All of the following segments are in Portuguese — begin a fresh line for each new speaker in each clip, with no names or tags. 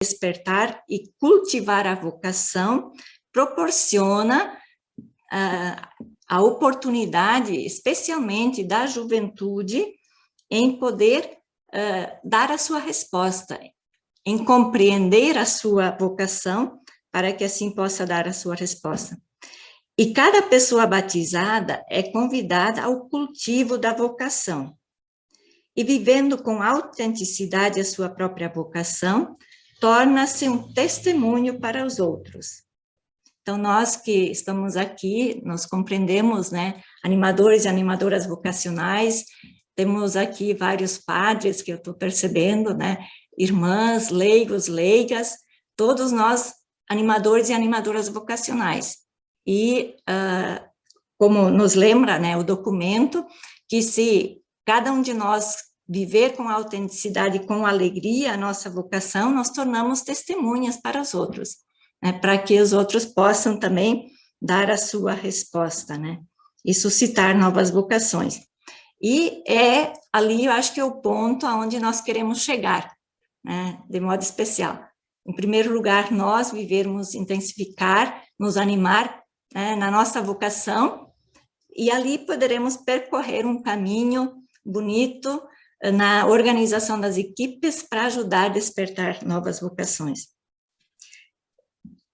despertar e cultivar a vocação proporciona a oportunidade, especialmente da juventude, em poder dar a sua resposta, em compreender a sua vocação, para que assim possa dar a sua resposta. E cada pessoa batizada é convidada ao cultivo da vocação. E vivendo com autenticidade a sua própria vocação, torna-se um testemunho para os outros. Então, nós que estamos aqui, nós compreendemos, né, animadores e animadoras vocacionais, temos aqui vários padres que eu estou percebendo, né, irmãs, leigos, leigas, todos nós animadores e animadoras vocacionais. E, como nos lembra, né, o documento, que se cada um de nós viver com autenticidade, com alegria a nossa vocação, nós tornamos testemunhas para os outros, né, para que os outros possam também dar a sua resposta, né, e suscitar novas vocações. E é ali, eu acho que é o ponto aonde nós queremos chegar, né, de modo especial. Em primeiro lugar, nós vivermos, intensificar, nos animar, né, na nossa vocação, e ali poderemos percorrer um caminho bonito na organização das equipes para ajudar a despertar novas vocações.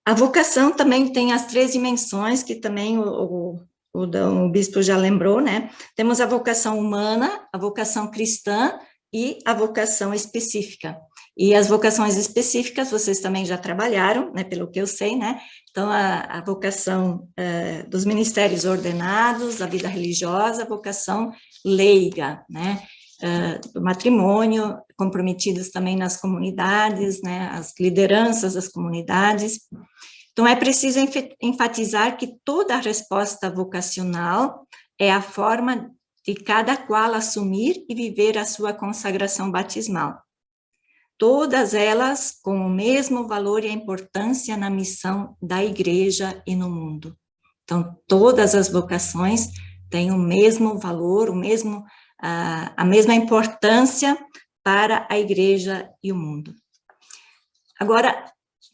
A vocação também tem as 3 dimensões, que também o bispo já lembrou, né? Temos a vocação humana, a vocação cristã e a vocação específica. E as vocações específicas, vocês também já trabalharam, né, pelo que eu sei, né? Então, a vocação dos ministérios ordenados, da vida religiosa, a vocação leiga, né? Do matrimônio, comprometidos também nas comunidades, né? As lideranças das comunidades. Então, é preciso enfatizar que toda a resposta vocacional é a forma de cada qual assumir e viver a sua consagração batismal. Todas elas com o mesmo valor e a importância na missão da igreja e no mundo. Então, todas as vocações têm o mesmo valor, a mesma importância para a igreja e o mundo. Agora,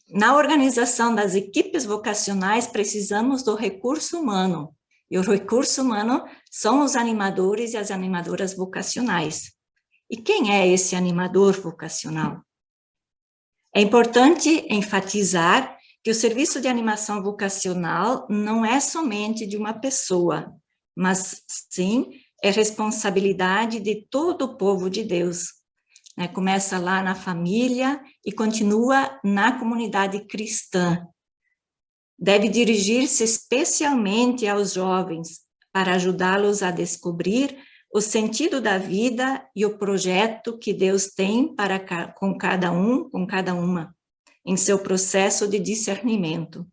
na organização das equipes vocacionais, precisamos do recurso humano. E o recurso humano são os animadores e as animadoras vocacionais. E quem é esse animador vocacional? É importante enfatizar que o serviço de animação vocacional não é somente de uma pessoa, mas sim é responsabilidade de todo o povo de Deus. Começa lá na família e continua na comunidade cristã. Deve dirigir-se especialmente aos jovens para ajudá-los a descobrir o sentido da vida e o projeto que Deus tem com cada um, com cada uma, em seu processo de discernimento.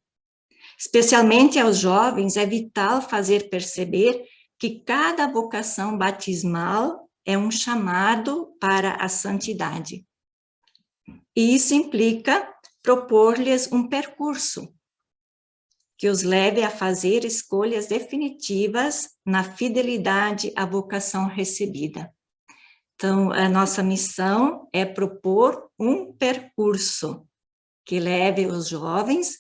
Especialmente aos jovens, é vital fazer perceber que cada vocação batismal é um chamado para a santidade. E isso implica propor-lhes um percurso que os leve a fazer escolhas definitivas na fidelidade à vocação recebida. Então, a nossa missão é propor um percurso que leve os jovens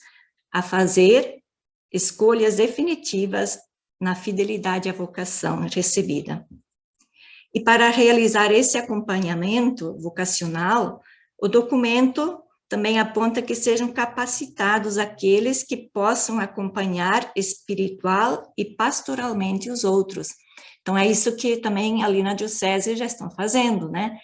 a fazer escolhas definitivas na fidelidade à vocação recebida. E para realizar esse acompanhamento vocacional, o documento também aponta que sejam capacitados aqueles que possam acompanhar espiritual e pastoralmente os outros. Então, é isso que também ali na Diocese já estão fazendo, né?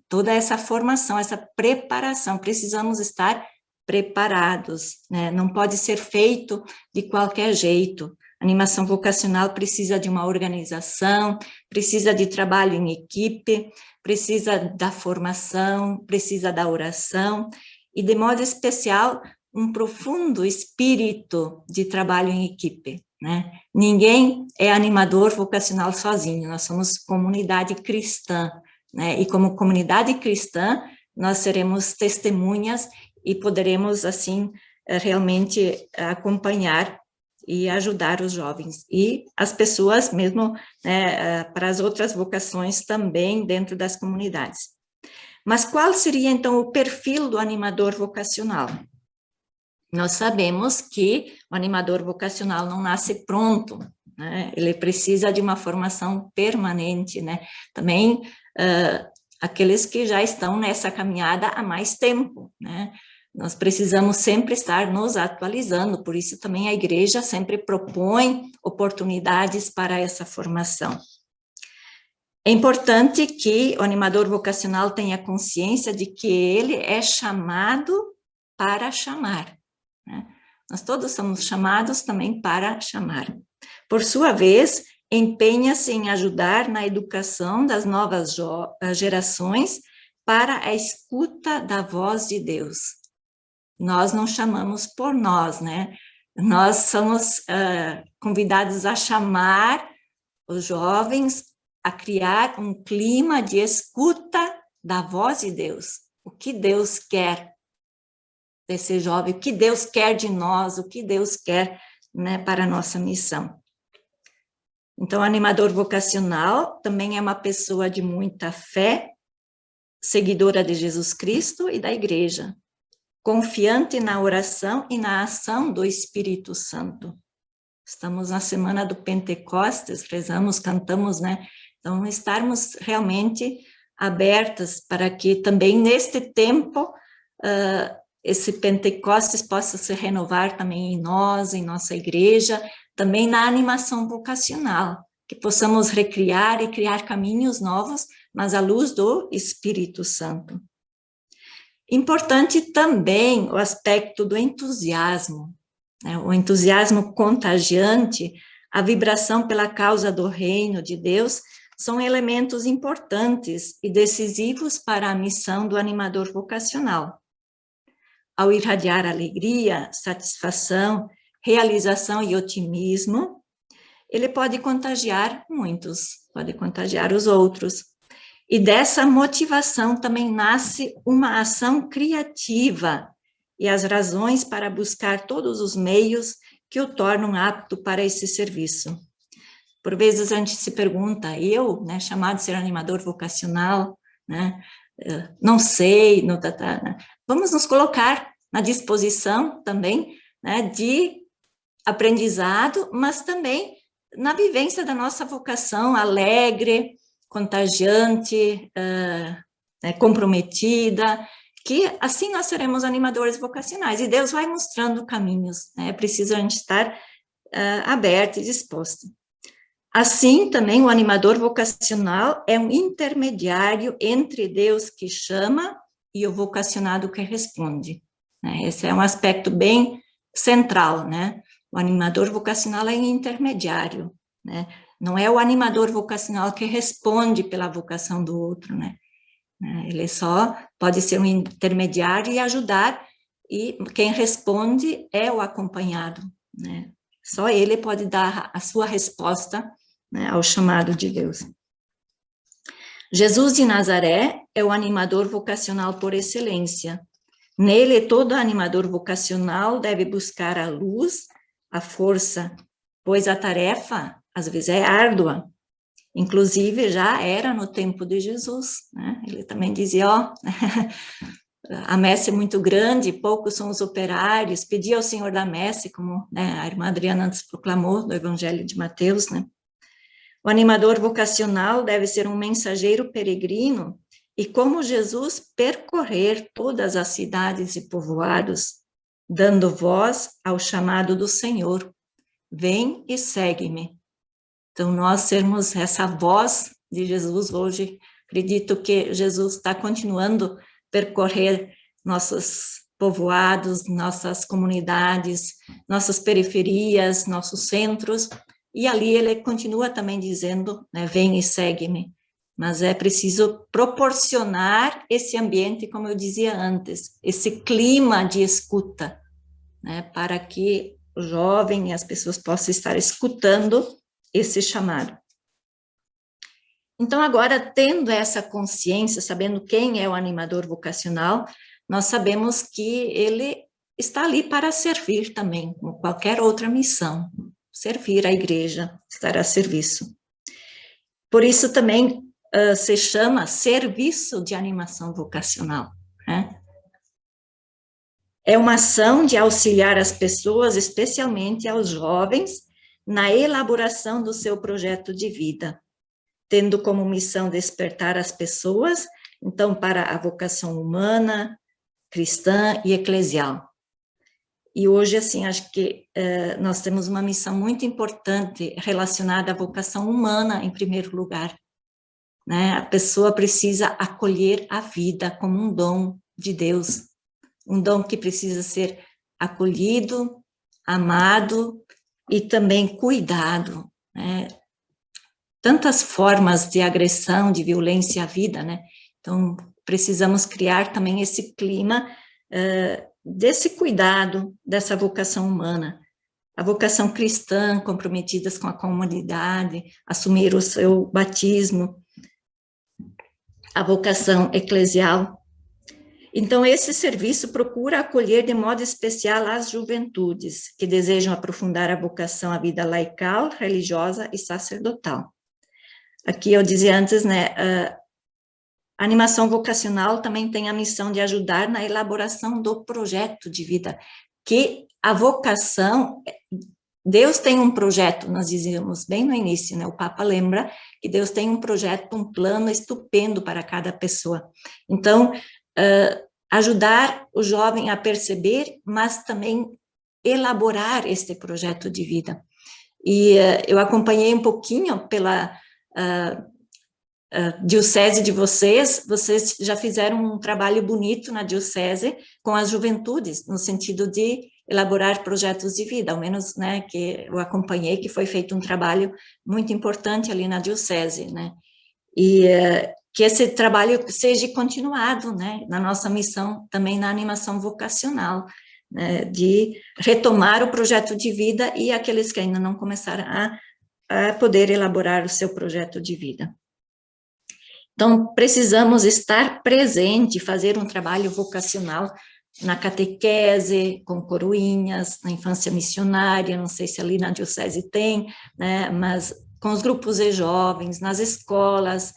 Toda essa formação, essa preparação, precisamos estar preparados, né? Não pode ser feito de qualquer jeito. A animação vocacional precisa de uma organização, precisa de trabalho em equipe, precisa da formação, precisa da oração, e de modo especial, um profundo espírito de trabalho em equipe, né? Ninguém é animador vocacional sozinho, nós somos comunidade cristã, né? E como comunidade cristã, nós seremos testemunhas e poderemos, assim, realmente acompanhar e ajudar os jovens, e as pessoas mesmo, né, para as outras vocações também dentro das comunidades. Mas qual seria, então, o perfil do animador vocacional? Nós sabemos que o animador vocacional não nasce pronto, né? Ele precisa de uma formação permanente, né? Também aqueles que já estão nessa caminhada há mais tempo, né? Nós precisamos sempre estar nos atualizando, por isso também a igreja sempre propõe oportunidades para essa formação. É importante que o animador vocacional tenha consciência de que ele é chamado para chamar, né? Nós todos somos chamados também para chamar. Por sua vez, empenha-se em ajudar na educação das novas gerações para a escuta da voz de Deus. Nós não chamamos por nós, né? Nós somos convidados a chamar os jovens a criar um clima de escuta da voz de Deus. O que Deus quer desse jovem, o que Deus quer de nós, o que Deus quer, né, para a nossa missão. Então, o animador vocacional também é uma pessoa de muita fé, seguidora de Jesus Cristo e da igreja, confiante na oração e na ação do Espírito Santo. Estamos na semana do Pentecostes, rezamos, cantamos, né? Então, estarmos realmente abertas para que também neste tempo esse Pentecostes possa se renovar também em nós, em nossa igreja, também na animação vocacional, que possamos recriar e criar caminhos novos, mas à luz do Espírito Santo. Importante também o aspecto do entusiasmo, né? O entusiasmo contagiante, a vibração pela causa do reino de Deus, são elementos importantes e decisivos para a missão do animador vocacional. Ao irradiar alegria, satisfação, realização e otimismo, ele pode contagiar muitos, pode contagiar os outros. E dessa motivação também nasce uma ação criativa e as razões para buscar todos os meios que o tornam apto para esse serviço. Por vezes a gente se pergunta, eu, né, chamado de ser animador vocacional, né, não sei, não, né? Vamos nos colocar na disposição também, né, de aprendizado, mas também na vivência da nossa vocação alegre, contagiante, comprometida, que assim nós seremos animadores vocacionais, e Deus vai mostrando caminhos, né? É preciso a gente estar aberto e disposto. Assim, também, o animador vocacional é um intermediário entre Deus que chama e o vocacionado que responde, né? Esse é um aspecto bem central, né? O animador vocacional é intermediário, né? Não é o animador vocacional que responde pela vocação do outro, né? Ele só pode ser um intermediário e ajudar, e quem responde é o acompanhado, né? Só ele pode dar a sua resposta, né, ao chamado de Deus. Jesus de Nazaré é o animador vocacional por excelência. Nele, todo animador vocacional deve buscar a luz, a força, pois a tarefa, às vezes, é árdua. Inclusive, já era no tempo de Jesus, né? Ele também dizia, ó, a messe é muito grande, poucos são os operários, pedi ao Senhor da messe, como, né, a irmã Adriana antes proclamou, do Evangelho de Mateus, né? O animador vocacional deve ser um mensageiro peregrino e, como Jesus, percorrer todas as cidades e povoados, dando voz ao chamado do Senhor. Vem e segue-me. Então, nós sermos essa voz de Jesus hoje, acredito que Jesus está continuando a percorrer nossos povoados, nossas comunidades, nossas periferias, nossos centros, e ali ele continua também dizendo, né, vem e segue-me. Mas é preciso proporcionar esse ambiente, como eu dizia antes, esse clima de escuta, né, para que o jovem e as pessoas possam estar escutando esse chamado. Então, agora, tendo essa consciência, sabendo quem é o animador vocacional, nós sabemos que ele está ali para servir também, como qualquer outra missão, servir a igreja, estar a serviço. Por isso também se chama Serviço de Animação Vocacional, né? É uma ação de auxiliar as pessoas, especialmente aos jovens, na elaboração do seu projeto de vida, tendo como missão despertar as pessoas, então, para a vocação humana, cristã e eclesial. E hoje, assim, acho que nós temos uma missão muito importante relacionada à vocação humana, em primeiro lugar, né? A pessoa precisa acolher a vida como um dom de Deus, um dom que precisa ser acolhido, amado e também cuidado, né? Tantas formas de agressão, de violência à vida, né? Então, precisamos criar também esse clima desse cuidado, dessa vocação humana. A vocação cristã, comprometidas com a comunidade, assumir o seu batismo, a vocação eclesial. Então, esse serviço procura acolher de modo especial as juventudes que desejam aprofundar a vocação à vida laical, religiosa e sacerdotal. Aqui eu dizia antes, né, a animação vocacional também tem a missão de ajudar na elaboração do projeto de vida, que a vocação, Deus tem um projeto, nós dizíamos bem no início, né, o Papa lembra que Deus tem um projeto, um plano estupendo para cada pessoa. Então, ajudar o jovem a perceber, mas também elaborar este projeto de vida. E eu acompanhei um pouquinho pela diocese de vocês já fizeram um trabalho bonito na diocese com as juventudes, no sentido de elaborar projetos de vida, ao menos, né, que eu acompanhei, que foi feito um trabalho muito importante ali na diocese, né, e que esse trabalho seja continuado, né, na nossa missão, também na animação vocacional, né, de retomar o projeto de vida e aqueles que ainda não começaram a poder elaborar o seu projeto de vida. Então, precisamos estar presente, fazer um trabalho vocacional na catequese, com coroinhas, na infância missionária, não sei se ali na diocese tem, né, mas com os grupos de jovens, nas escolas,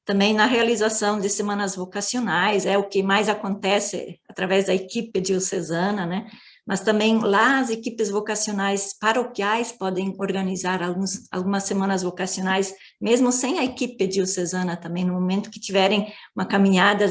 também na realização de semanas vocacionais, é o que mais acontece através da equipe diocesana, né, mas também lá as equipes vocacionais paroquiais podem organizar algumas semanas vocacionais, mesmo sem a equipe diocesana também, no momento que tiverem uma caminhada,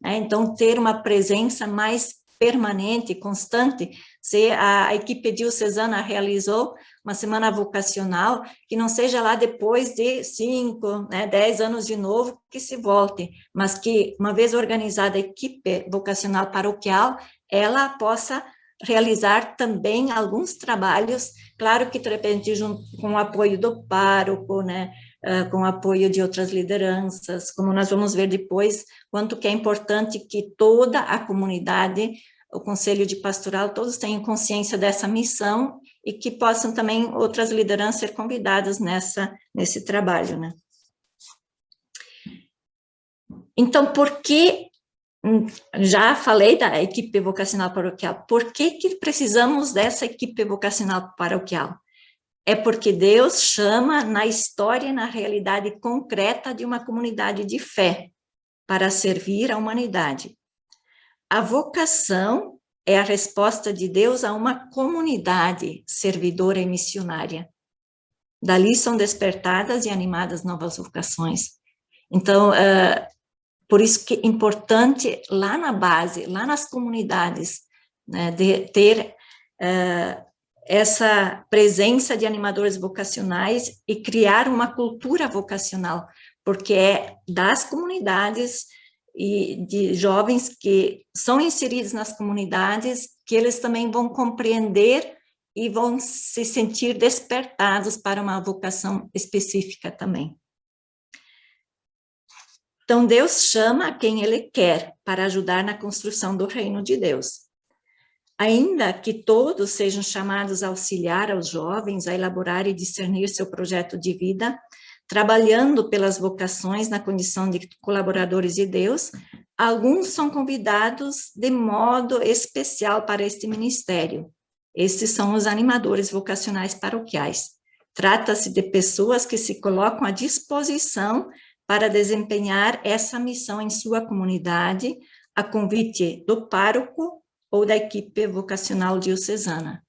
né, então ter uma presença mais permanente, constante. Se a equipe diocesana realizou uma semana vocacional, que não seja lá depois de 5, né, 10 anos de novo, que se volte, mas que, uma vez organizada a equipe vocacional paroquial, ela possa realizar também alguns trabalhos, claro que de repente junto com o apoio do pároco, né, com o apoio de outras lideranças, como nós vamos ver depois, quanto que é importante que toda a comunidade, o Conselho de Pastoral, todos tenham consciência dessa missão e que possam também outras lideranças ser convidadas nesse trabalho, né. Então, por que, já falei da equipe vocacional paroquial, por que precisamos dessa equipe vocacional paroquial? É porque Deus chama na história e na realidade concreta de uma comunidade de fé para servir a humanidade. A vocação é a resposta de Deus a uma comunidade servidora e missionária. Dali são despertadas e animadas novas vocações. Então, por isso que é importante lá na base, lá nas comunidades, né, de ter essa presença de animadores vocacionais e criar uma cultura vocacional, porque é das comunidades e de jovens que são inseridos nas comunidades que eles também vão compreender e vão se sentir despertados para uma vocação específica também. Então, Deus chama a quem Ele quer para ajudar na construção do reino de Deus. Ainda que todos sejam chamados a auxiliar aos jovens a elaborar e discernir seu projeto de vida, trabalhando pelas vocações na condição de colaboradores de Deus, alguns são convidados de modo especial para este ministério. Estes são os animadores vocacionais paroquiais. Trata-se de pessoas que se colocam à disposição para desempenhar essa missão em sua comunidade, a convite do pároco ou da equipe vocacional diocesana.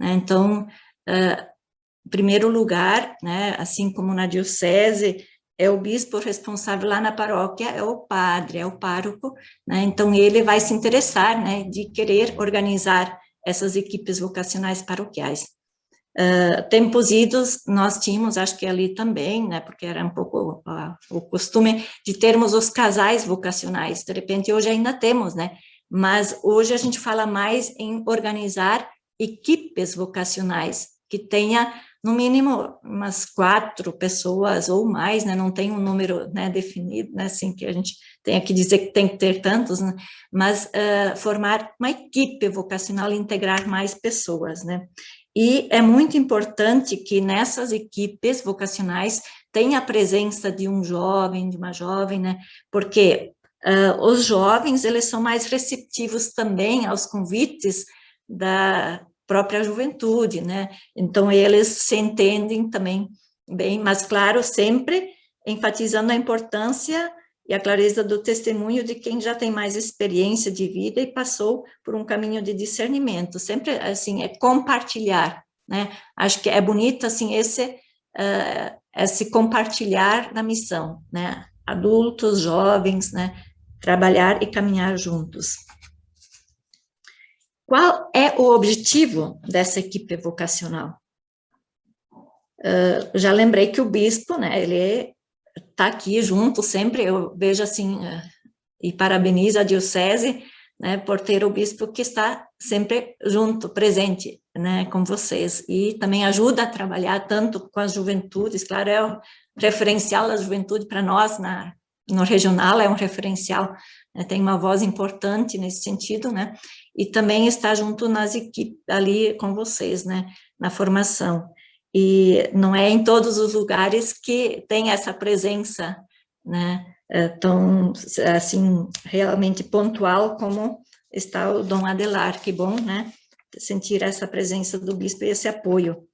Então, em primeiro lugar, assim como na diocese, é o bispo responsável lá na paróquia, é o padre, é o pároco, então ele vai se interessar, de querer organizar essas equipes vocacionais paroquiais. Tempos idos, nós tínhamos, acho que ali também, porque era um pouco o costume de termos os casais vocacionais, de repente hoje ainda temos, mas hoje a gente fala mais em organizar equipes vocacionais, que tenha no mínimo umas 4 pessoas ou mais, não tem um número definido, assim, que a gente tenha que dizer que tem que ter tantos, mas formar uma equipe vocacional e integrar mais pessoas, E é muito importante que nessas equipes vocacionais tenha a presença de um jovem, de uma jovem, porque os jovens, eles são mais receptivos também aos convites da própria juventude, Então, eles se entendem também bem, mas, claro, sempre enfatizando a importância e a clareza do testemunho de quem já tem mais experiência de vida e passou por um caminho de discernimento. Sempre, assim, é compartilhar, Acho que é bonito, assim, esse compartilhar da missão, Adultos, jovens, trabalhar e caminhar juntos. Qual é o objetivo dessa equipe vocacional? Já lembrei que o bispo, ele está aqui junto sempre, eu vejo assim, e parabenizo a diocese, por ter o bispo que está sempre junto, presente, com vocês, e também ajuda a trabalhar tanto com as juventudes, claro, é o referencial da juventude para nós, no regional, é um referencial, tem uma voz importante nesse sentido, e também está junto nas equipes, ali com vocês, na formação. E não é em todos os lugares que tem essa presença, tão, assim, realmente pontual como está o Dom Adelar, que bom, sentir essa presença do bispo e esse apoio.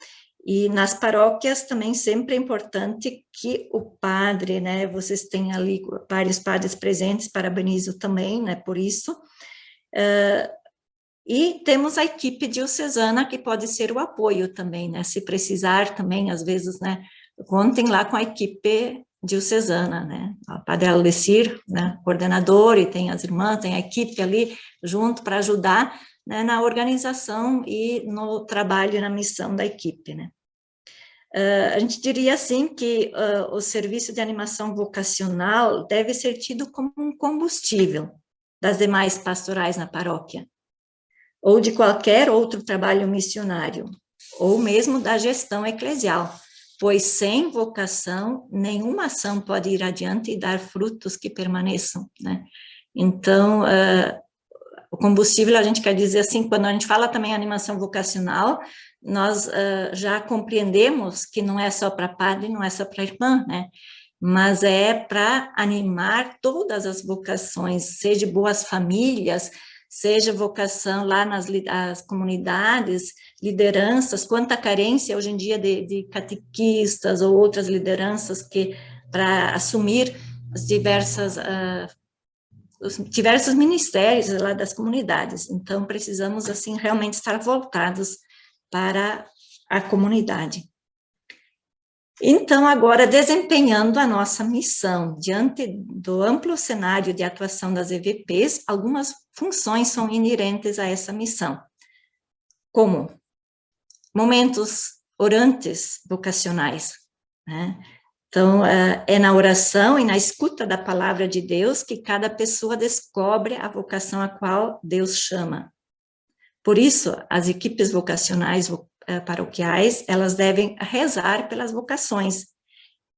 E nas paróquias também sempre é importante que o padre, vocês têm ali vários padres presentes, parabenizo também, por isso. E temos a equipe diocesana, que pode ser o apoio também, se precisar também, às vezes, contem lá com a equipe diocesana, o padre Alessir, coordenador, e tem as irmãs, tem a equipe ali junto para ajudar, na organização e no trabalho e na missão da equipe, a gente diria assim que o serviço de animação vocacional deve ser tido como um combustível das demais pastorais na paróquia, ou de qualquer outro trabalho missionário, ou mesmo da gestão eclesial, pois sem vocação, nenhuma ação pode ir adiante e dar frutos que permaneçam, Então, o combustível, a gente quer dizer assim, quando a gente fala também animação vocacional, nós já compreendemos que não é só para padre, não é só para irmã, mas é para animar todas as vocações, seja boas famílias, seja vocação lá nas as comunidades, lideranças, quanta carência hoje em dia de catequistas ou outras lideranças que para assumir as os diversos ministérios lá das comunidades. Então, precisamos, assim, realmente estar voltados para a comunidade. Então, agora, desempenhando a nossa missão, diante do amplo cenário de atuação das EVPs, algumas funções são inerentes a essa missão, como momentos orantes vocacionais, Então, é na oração e na escuta da palavra de Deus que cada pessoa descobre a vocação a qual Deus chama. Por isso, as equipes vocacionais paroquiais, elas devem rezar pelas vocações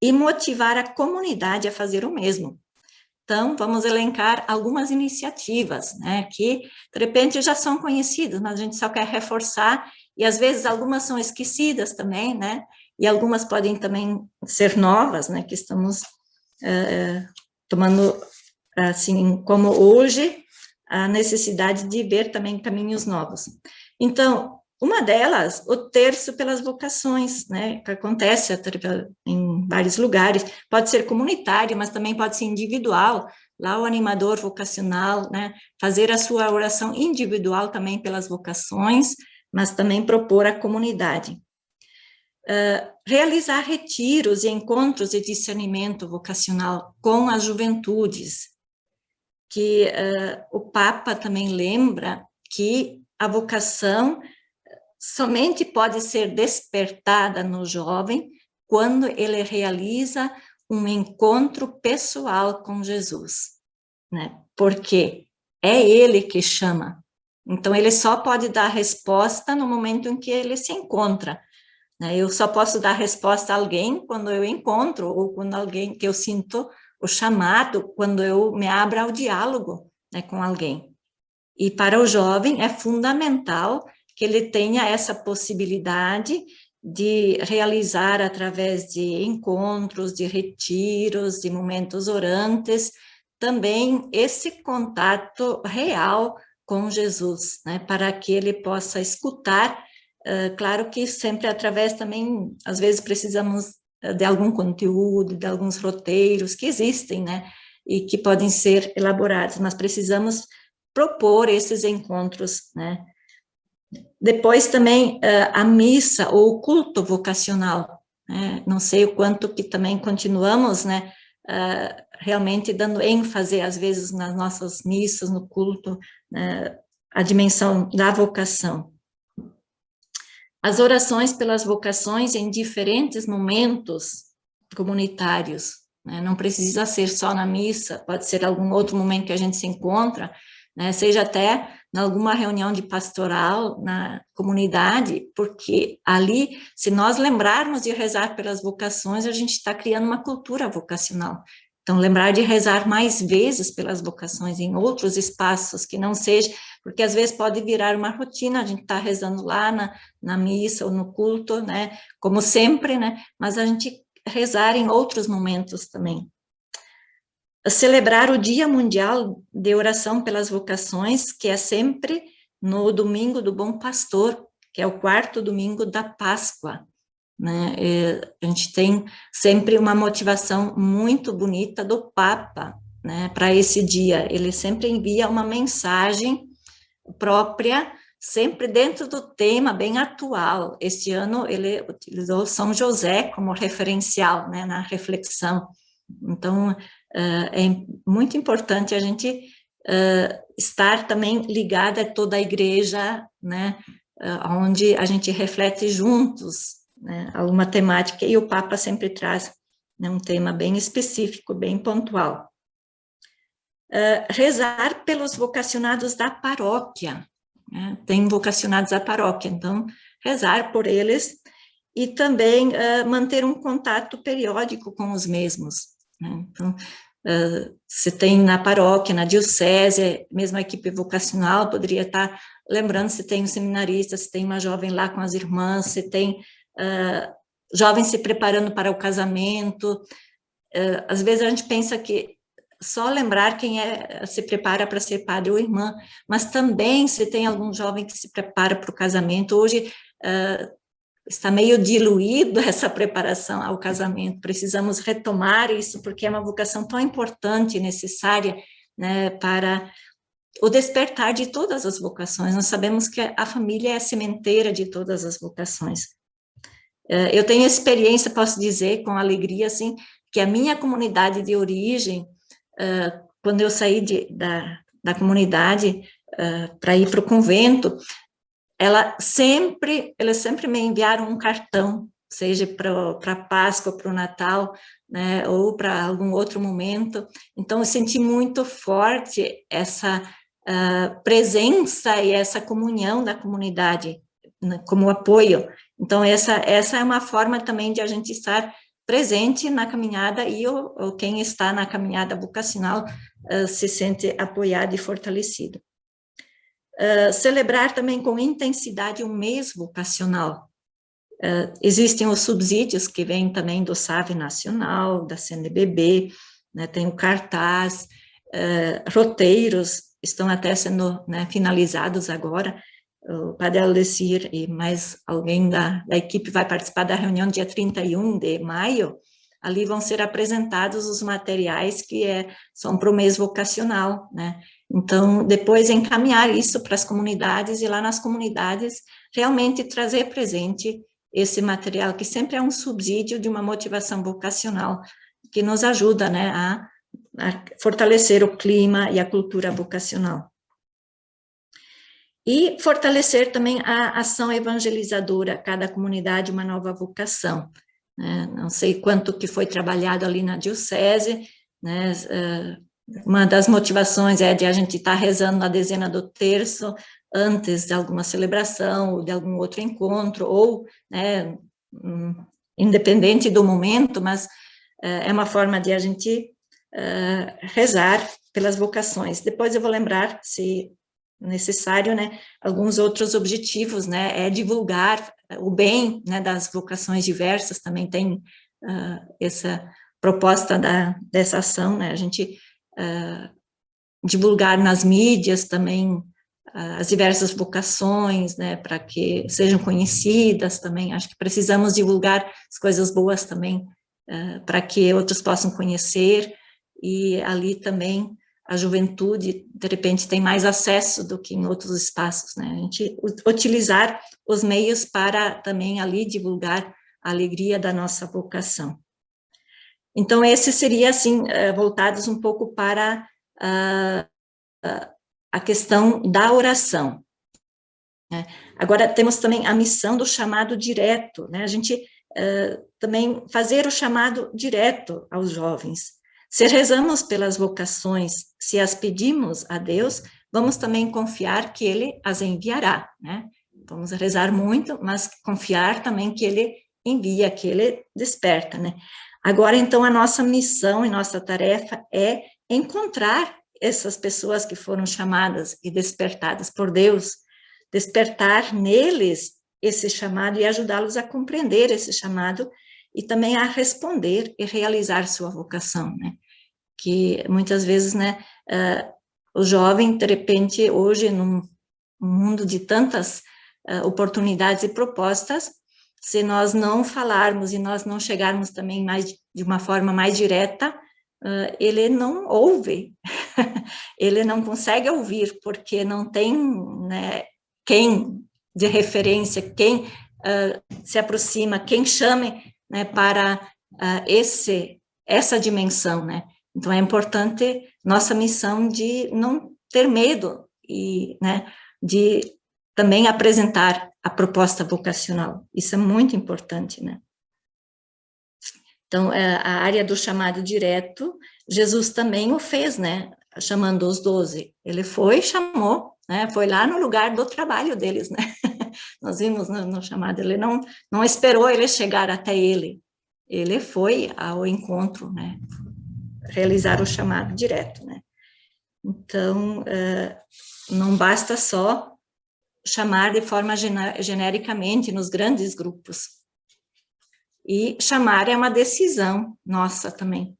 e motivar a comunidade a fazer o mesmo. Então, vamos elencar algumas iniciativas, que, de repente, já são conhecidas, mas a gente só quer reforçar, e às vezes algumas são esquecidas também, e algumas podem também ser novas, que estamos tomando, assim, como hoje, a necessidade de ver também caminhos novos. Então, Uma delas, o terço pelas vocações, né, que acontece em vários lugares, pode ser comunitário, mas também pode ser individual, lá o animador vocacional, né, fazer a sua oração individual também pelas vocações, mas também propor à comunidade. Realizar retiros e encontros de discernimento vocacional com as juventudes, que o Papa também lembra que a vocação somente pode ser despertada no jovem quando ele realiza um encontro pessoal com Jesus, né? Porque é ele que chama. Então, ele só pode dar resposta no momento em que ele se encontra, né? Eu só posso dar resposta a alguém quando eu encontro, ou quando alguém que eu sinto o chamado, quando eu me abro ao diálogo, né, com alguém. E para o jovem é fundamental que ele tenha essa possibilidade de realizar através de encontros, de retiros, de momentos orantes, também esse contato real com Jesus, né, para que ele possa escutar, claro que sempre através também, às vezes precisamos de algum conteúdo, de alguns roteiros que existem, né, e que podem ser elaborados, mas precisamos propor esses encontros, né. Depois também a missa ou o culto vocacional, né, não sei o quanto que também continuamos, né, realmente dando ênfase, às vezes, nas nossas missas, no culto, né, a dimensão da vocação. As orações pelas vocações em diferentes momentos comunitários, né, não precisa ser só na missa, pode ser algum outro momento que a gente se encontra, né, seja até em alguma reunião de pastoral na comunidade, porque ali, se nós lembrarmos de rezar pelas vocações, a gente está criando uma cultura vocacional. Então, lembrar de rezar mais vezes pelas vocações em outros espaços, que não seja, porque às vezes pode virar uma rotina, a gente está rezando lá na missa ou no culto, né, como sempre, né, mas a gente rezar em outros momentos também. Celebrar o Dia Mundial de Oração pelas Vocações, que é sempre no Domingo do Bom Pastor, que é o 4º domingo da Páscoa, né? A gente tem sempre uma motivação muito bonita do Papa, né, para esse dia. Ele sempre envia uma mensagem própria, sempre dentro do tema bem atual. Este ano ele utilizou São José como referencial, né, na reflexão. Então, é muito importante a gente estar também ligada a toda a igreja, né, onde a gente reflete juntos, né, alguma temática, e o Papa sempre traz, né, um tema bem específico, bem pontual. Rezar pelos vocacionados da paróquia, né, tem vocacionados da paróquia, então, rezar por eles, e também manter um contato periódico com os mesmos, né? Então, se tem na paróquia, na diocese, mesmo a equipe vocacional poderia estar lembrando se tem um seminarista, se tem uma jovem lá com as irmãs, se tem jovens se preparando para o casamento. Às vezes a gente pensa que só lembrar quem se prepara para ser padre ou irmã, mas também se tem algum jovem que se prepara para o casamento. Hoje está meio diluído essa preparação ao casamento, precisamos retomar isso, porque é uma vocação tão importante e necessária, né, para o despertar de todas as vocações. Nós sabemos que a família é a sementeira de todas as vocações. Eu tenho experiência, posso dizer com alegria, assim, que a minha comunidade de origem, quando eu saí da comunidade para ir para o convento, eles sempre me enviaram um cartão, seja para Páscoa, para o Natal, né, ou para algum outro momento. Então, eu senti muito forte essa presença e essa comunhão da comunidade, né, como apoio. Então, essa é uma forma também de a gente estar presente na caminhada, e quem está na caminhada vocacional se sente apoiado e fortalecido. Celebrar também com intensidade o mês vocacional. Existem os subsídios que vêm também do SAVE Nacional, da CNBB, né, tem o cartaz, roteiros estão até sendo, né, finalizados agora, o Padre Aldecir e mais alguém da equipe vai participar da reunião dia 31 de maio, ali vão ser apresentados os materiais que são para o mês vocacional, né? Então, depois encaminhar isso para as comunidades, e lá nas comunidades realmente trazer presente esse material, que sempre é um subsídio de uma motivação vocacional, que nos ajuda, né, a fortalecer o clima e a cultura vocacional. E fortalecer também a ação evangelizadora, cada comunidade uma nova vocação, né? Não sei quanto que foi trabalhado ali na diocese, né? Uma das motivações é de a gente estar rezando na dezena do terço, antes de alguma celebração, ou de algum outro encontro, ou, né, independente do momento, mas é uma forma de a gente rezar pelas vocações. Depois eu vou lembrar, se necessário, né, alguns outros objetivos, né, divulgar o bem, né, das vocações diversas, também tem essa proposta dessa ação, né, a gente divulgar nas mídias também as diversas vocações, né, para que sejam conhecidas também. Acho que precisamos divulgar as coisas boas também, para que outros possam conhecer, e ali também a juventude, de repente, tem mais acesso do que em outros espaços, né? A gente utilizar os meios para também ali divulgar a alegria da nossa vocação. Então, esse seria, assim, voltados um pouco para a questão da oração, né? Agora, temos também a missão do chamado direto, né? A gente também fazer o chamado direto aos jovens. Se rezamos pelas vocações, se as pedimos a Deus, vamos também confiar que Ele as enviará, né? Vamos rezar muito, mas confiar também que Ele envia, que Ele desperta, né? Agora, então, a nossa missão e nossa tarefa é encontrar essas pessoas que foram chamadas e despertadas por Deus, despertar neles esse chamado e ajudá-los a compreender esse chamado e também a responder e realizar sua vocação, né? Que muitas vezes, né, o jovem, de repente, hoje, num mundo de tantas oportunidades e propostas, se nós não falarmos e nós não chegarmos também mais de uma forma mais direta, ele não ouve, ele não consegue ouvir, porque não tem, né, quem de referência, quem se aproxima, quem chame, né, para essa dimensão, né? Então, é importante nossa missão de não ter medo e, né, de também apresentar a proposta vocacional. Isso é muito importante, né? Então, a área do chamado direto, Jesus também o fez, né? Chamando os 12. Ele foi e chamou, né? Foi lá no lugar do trabalho deles, né? Nós vimos no chamado, ele não esperou ele chegar até ele. Ele foi ao encontro, né? Realizar o chamado direto, né? Então, não basta só chamar de forma genericamente nos grandes grupos. E chamar é uma decisão nossa também.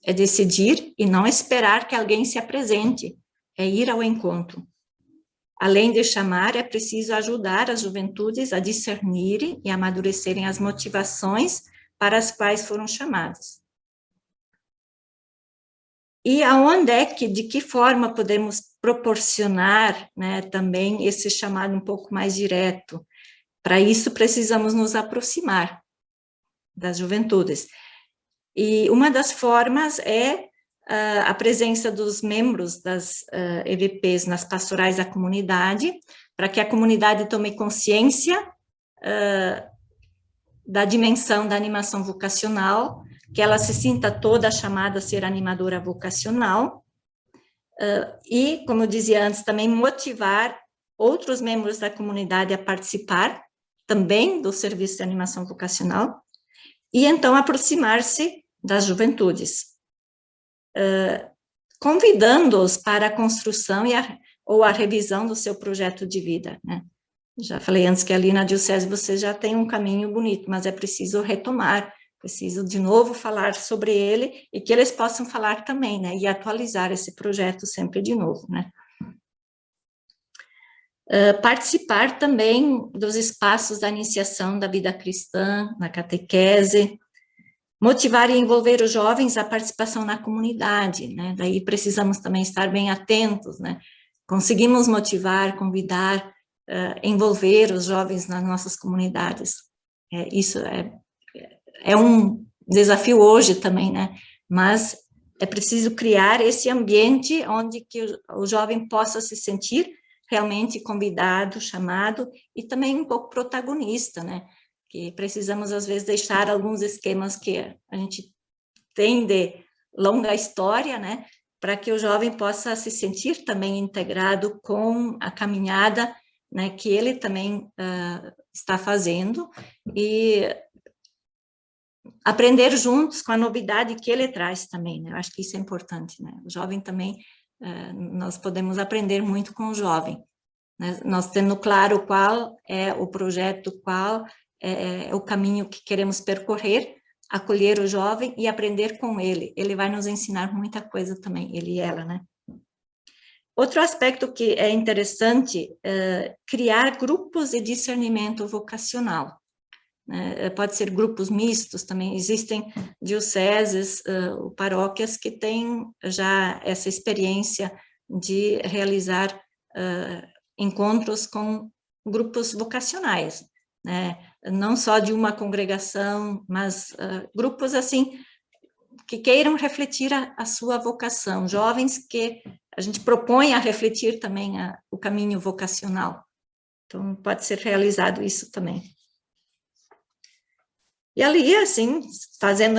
É decidir e não esperar que alguém se apresente, é ir ao encontro. Além de chamar, é preciso ajudar as juventudes a discernirem e amadurecerem as motivações para as quais foram chamadas. E aonde de que forma podemos proporcionar, né, também esse chamado um pouco mais direto? Para isso, precisamos nos aproximar das juventudes. E uma das formas é a presença dos membros das EVPs nas pastorais da comunidade, para que a comunidade tome consciência da dimensão da animação vocacional, que ela se sinta toda chamada a ser animadora vocacional, e, como eu dizia antes, também motivar outros membros da comunidade a participar também do serviço de animação vocacional, e então aproximar-se das juventudes, convidando-os para a construção ou a revisão do seu projeto de vida, né? Já falei antes que ali na diocese você já tem um caminho bonito, mas é preciso retomar, preciso de novo falar sobre ele e que eles possam falar também, né? E atualizar esse projeto sempre de novo, né? Participar também dos espaços da iniciação da vida cristã, na catequese, motivar e envolver os jovens à participação na comunidade, né? Daí precisamos também estar bem atentos, né? Conseguimos motivar, convidar, envolver os jovens nas nossas comunidades. Isso é um desafio hoje também, né? Mas é preciso criar esse ambiente onde que o jovem possa se sentir realmente convidado, chamado, e também um pouco protagonista, né? Que precisamos, às vezes, deixar alguns esquemas que a gente tem de longa história, né? Para que o jovem possa se sentir também integrado com a caminhada, né? Que ele também está fazendo, e aprender juntos com a novidade que ele traz também, né? Eu acho que isso é importante, né? O jovem também, nós podemos aprender muito com o jovem, né? Nós tendo claro qual é o projeto, qual é o caminho que queremos percorrer, acolher o jovem e aprender com ele. Ele vai nos ensinar muita coisa também, ele e ela, né? Outro aspecto que é interessante é criar grupos de discernimento vocacional. Pode ser grupos mistos também, existem dioceses, paróquias que têm já essa experiência de realizar encontros com grupos vocacionais, né? Não só de uma congregação, mas grupos assim, que queiram refletir a sua vocação, jovens que a gente propõe a refletir também o caminho vocacional. Então, pode ser realizado isso também. E ali, assim, fazendo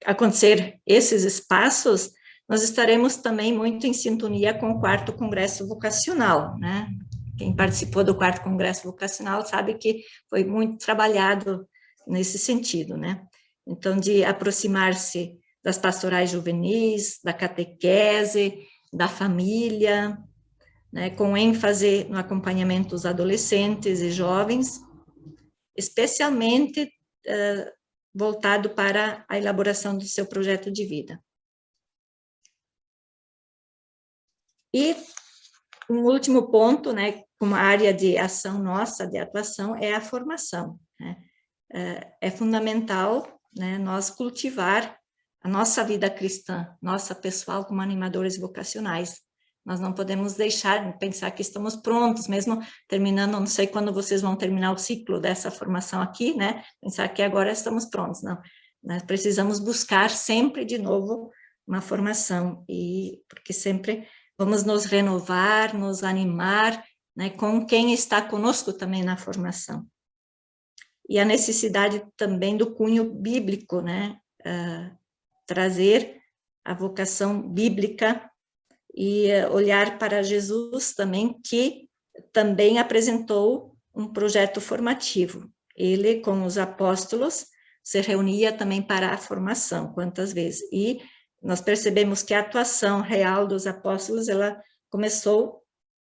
acontecer esses espaços, nós estaremos também muito em sintonia com o 4º Congresso Vocacional, né? Quem participou do 4º Congresso Vocacional sabe que foi muito trabalhado nesse sentido, né? Então, de aproximar-se das pastorais juvenis, da catequese, da família, né? Com ênfase no acompanhamento dos adolescentes e jovens, especialmente voltado para a elaboração do seu projeto de vida. E um último ponto, né, uma área de ação nossa, de atuação, é a formação, né? É fundamental, né, nós cultivar a nossa vida cristã, nossa pessoal como animadores vocacionais. Nós não podemos deixar de pensar que estamos prontos, mesmo terminando, não sei quando vocês vão terminar o ciclo dessa formação aqui, né? Pensar que agora estamos prontos, não. Nós precisamos buscar sempre de novo uma formação, porque sempre vamos nos renovar, nos animar, né, com quem está conosco também na formação. E a necessidade também do cunho bíblico, né? Trazer a vocação bíblica e olhar para Jesus também, que também apresentou um projeto formativo. Ele, com os apóstolos, se reunia também para a formação, quantas vezes. E nós percebemos que a atuação real dos apóstolos, ela começou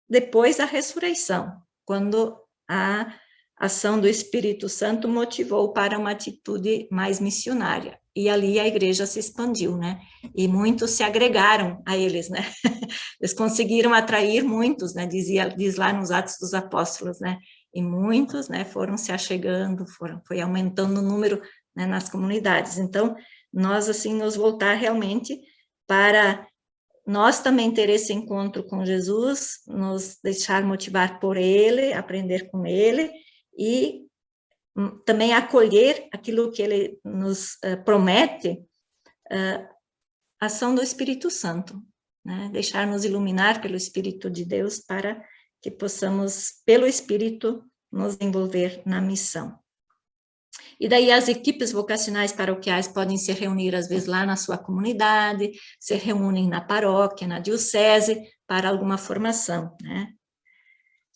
depois da ressurreição, quando a ação do Espírito Santo motivou para uma atitude mais missionária. E ali a igreja se expandiu, né? E muitos se agregaram a eles, né? Eles conseguiram atrair muitos, né? Diz lá nos Atos dos Apóstolos, né? E muitos, né, foram se achegando, foi aumentando o número, né, nas comunidades. Então, nós, assim, nos voltar realmente para nós também ter esse encontro com Jesus, nos deixar motivar por ele, aprender com ele, e também acolher aquilo que ele nos promete, a ação do Espírito Santo, né? Deixar-nos iluminar pelo Espírito de Deus para que possamos, pelo Espírito, nos envolver na missão. E daí as equipes vocacionais paroquiais podem se reunir, às vezes, lá na sua comunidade, se reúnem na paróquia, na diocese, para alguma formação, né?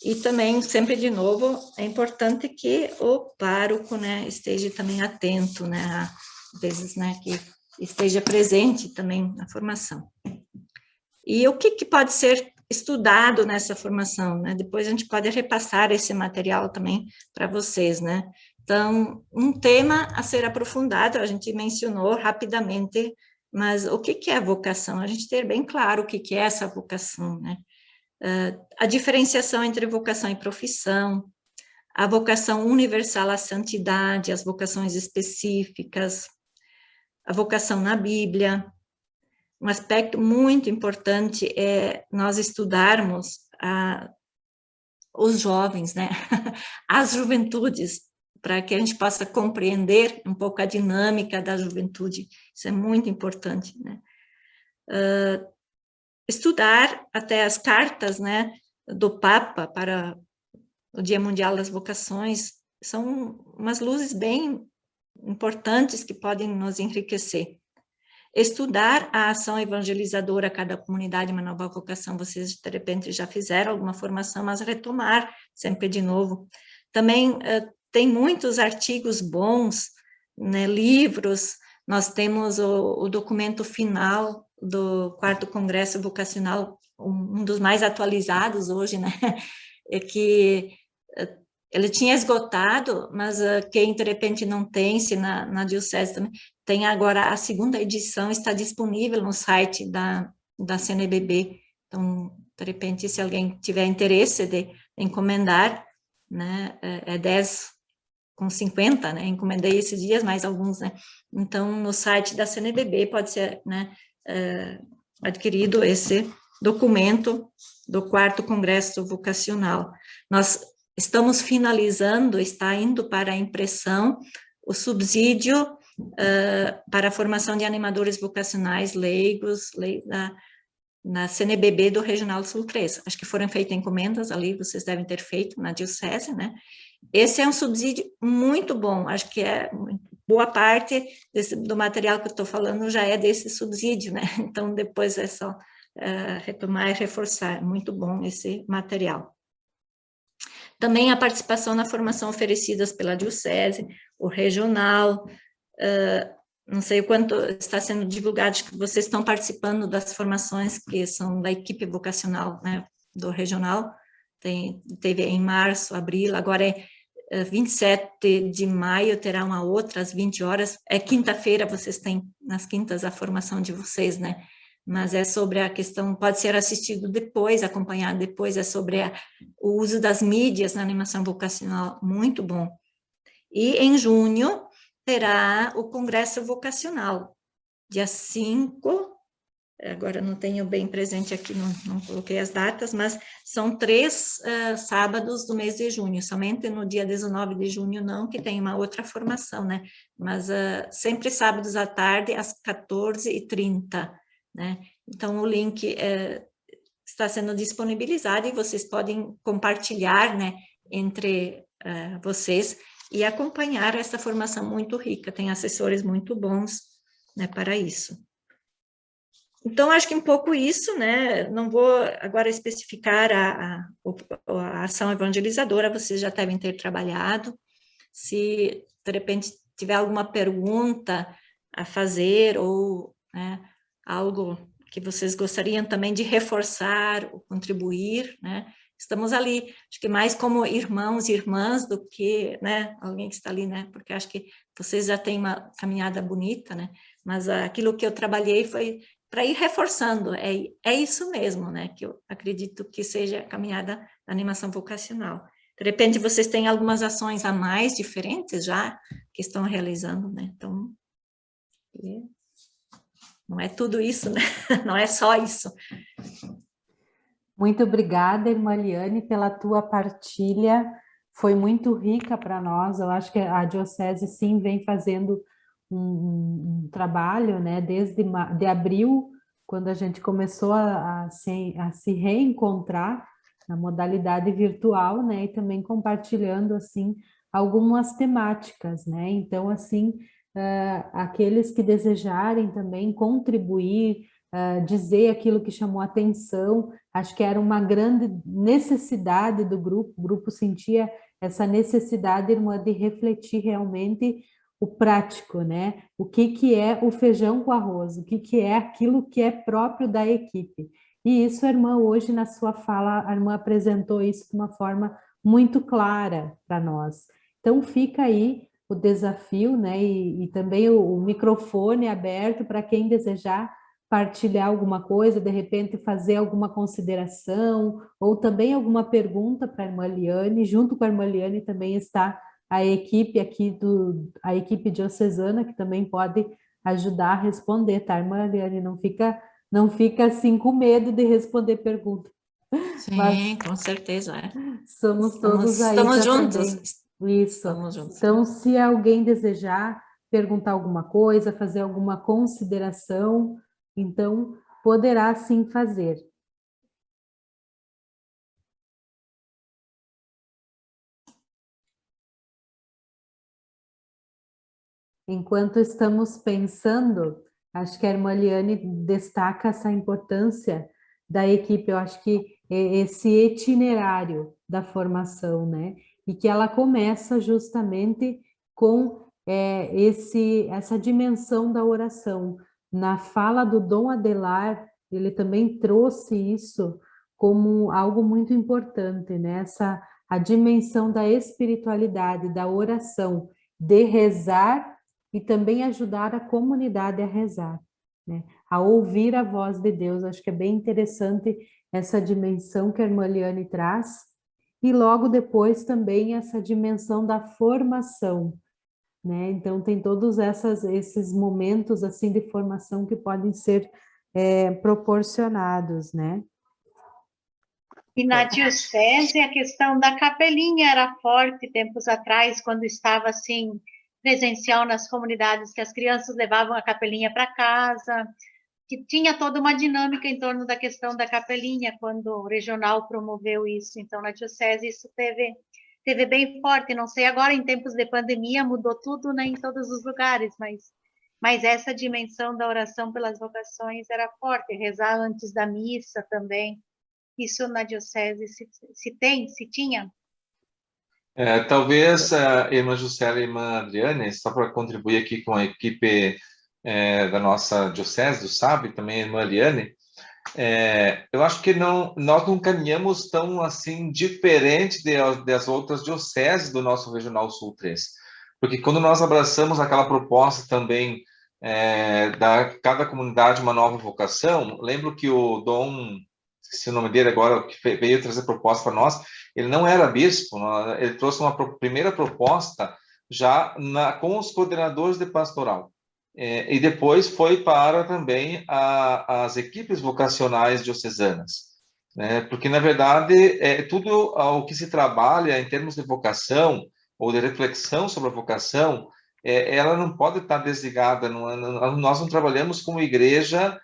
E também, sempre de novo, é importante que o pároco, né, esteja também atento, né, às vezes, né, que esteja presente também na formação. E o que pode ser estudado nessa formação, né? Depois a gente pode repassar esse material também para vocês, né? Então, um tema a ser aprofundado, a gente mencionou rapidamente, mas o que é a vocação? A gente ter bem claro o que é essa vocação, né? A diferenciação entre vocação e profissão, a vocação universal à santidade, as vocações específicas, a vocação na Bíblia. Um aspecto muito importante é nós estudarmos os jovens, né? As juventudes, para que a gente possa compreender um pouco a dinâmica da juventude. Isso é muito importante, né? Estudar até as cartas, né, do Papa para o Dia Mundial das Vocações, são umas luzes bem importantes que podem nos enriquecer. Estudar a ação evangelizadora a cada comunidade, uma nova vocação, vocês de repente já fizeram alguma formação, mas retomar sempre de novo. Também tem muitos artigos bons, né, livros, nós temos o documento final do 4º Congresso Vocacional, um dos mais atualizados hoje, né, é que ele tinha esgotado, mas quem de repente não tem, se na diocese também, tem agora a 2ª edição, está disponível no site da CNBB, então, de repente, se alguém tiver interesse de encomendar, né, é 10,50, né, encomendei esses dias, mais alguns, né, então, no site da CNBB pode ser, né, adquirido esse documento do 4º Congresso Vocacional. Nós estamos finalizando, está indo para a impressão, o subsídio para a formação de animadores vocacionais leigos na CNBB do Regional Sul 3. Acho que foram feitas encomendas ali, vocês devem ter feito na diocese, né? Esse é um subsídio muito bom, acho que boa parte do material que eu estou falando já é desse subsídio, né? Então, depois é só retomar e reforçar, muito bom esse material. Também a participação na formação oferecidas pela diocese, o regional, não sei o quanto está sendo divulgado, que vocês estão participando das formações que são da equipe vocacional, né, do regional, teve em março, abril, agora é 27 de maio, terá uma outra às 20 horas, é quinta-feira, vocês têm nas quintas a formação de vocês, né, mas é sobre a questão, pode ser assistido depois, acompanhado depois, é sobre o uso das mídias na animação vocacional, muito bom. E em junho terá o Congresso Vocacional, dia 5, agora não tenho bem presente aqui, não coloquei as datas, mas são 3 sábados do mês de junho, somente no dia 19 de junho não, que tem uma outra formação, né, mas sempre sábados à tarde, às 14h30, né, então o link está sendo disponibilizado e vocês podem compartilhar, né, entre vocês e acompanhar essa formação muito rica, tem assessores muito bons, né, para isso. Então, acho que um pouco isso, né, não vou agora especificar a ação evangelizadora, vocês já devem ter trabalhado, se de repente tiver alguma pergunta a fazer ou, né, algo que vocês gostariam também de reforçar ou contribuir, né, estamos ali, acho que mais como irmãos e irmãs do que, né, alguém que está ali, né, porque acho que vocês já têm uma caminhada bonita, né, mas aquilo que eu trabalhei foi para ir reforçando, é isso mesmo, né, que eu acredito que seja a caminhada da animação vocacional. De repente, vocês têm algumas ações a mais diferentes já, que estão realizando, né, então, não é tudo isso, né, não é só isso.
Muito obrigada, irmã Liane, pela tua partilha, foi muito rica para nós, eu acho que a Diocese, sim, vem fazendo um trabalho, né, desde de abril, quando a gente começou a se reencontrar na modalidade virtual, né, e também compartilhando, assim, algumas temáticas, né, então, assim, aqueles que desejarem também contribuir, dizer aquilo que chamou atenção, acho que era uma grande necessidade do grupo, o grupo sentia essa necessidade, irmã, de refletir realmente o prático, né? O que é o feijão com arroz, o que é aquilo que é próprio da equipe. E isso, a irmã, hoje na sua fala, a irmã apresentou isso de uma forma muito clara para nós. Então fica aí o desafio, né? E também o microfone aberto para quem desejar partilhar alguma coisa, de repente fazer alguma consideração, ou também alguma pergunta para a irmã Liane. Junto com a irmã Liane também está a equipe aqui a equipe diocesana, que também pode ajudar a responder, tá, irmã Liane? Não fica assim com medo de responder pergunta.
Sim,
Mas
com certeza.
somos todos aí
Estamos
para
juntos.
também. Isso.
Estamos juntos.
Então, se alguém desejar perguntar alguma coisa, fazer alguma consideração, então poderá sim fazer. Enquanto estamos pensando, acho que a irmã Liane destaca essa importância da equipe. Eu acho que esse itinerário da formação, né? E que ela começa justamente com essa dimensão da oração. Na fala do Dom Adelar, ele também trouxe isso como algo muito importante, né? A dimensão da espiritualidade, da oração, de rezar e também ajudar a comunidade a rezar, né? A ouvir a voz de Deus. Acho que é bem interessante essa dimensão que a irmã Liane traz, e logo depois também essa dimensão da formação, né? Então tem todos esses momentos assim de formação que podem ser proporcionados, né?
E na diocese, a questão da capelinha era forte tempos atrás, quando estava assim, presencial nas comunidades, que as crianças levavam a capelinha para casa, que tinha toda uma dinâmica em torno da questão da capelinha, quando o regional promoveu isso. Então, na diocese, isso teve bem forte. Não sei agora, em tempos de pandemia, mudou tudo, né, em todos os lugares, mas essa dimensão da oração pelas vocações era forte, rezar antes da missa também. Isso na diocese se tinha?
Talvez a irmã Juscelia e a irmã Adriane, só para contribuir aqui com a equipe da nossa diocese, do SAB, também a irmã Liane, eu acho que nós não caminhamos tão assim diferente das outras dioceses do nosso Regional Sul 3. Porque quando nós abraçamos aquela proposta também da cada comunidade uma nova vocação, lembro que o Dom, esqueci o nome dele agora, que veio trazer proposta para nós, ele não era bispo, ele trouxe uma primeira proposta já com os coordenadores de pastoral. E depois foi para também as equipes vocacionais diocesanas, né? Porque, na verdade, tudo o que se trabalha em termos de vocação ou de reflexão sobre a vocação, ela não pode estar desligada. Nós não trabalhamos como igreja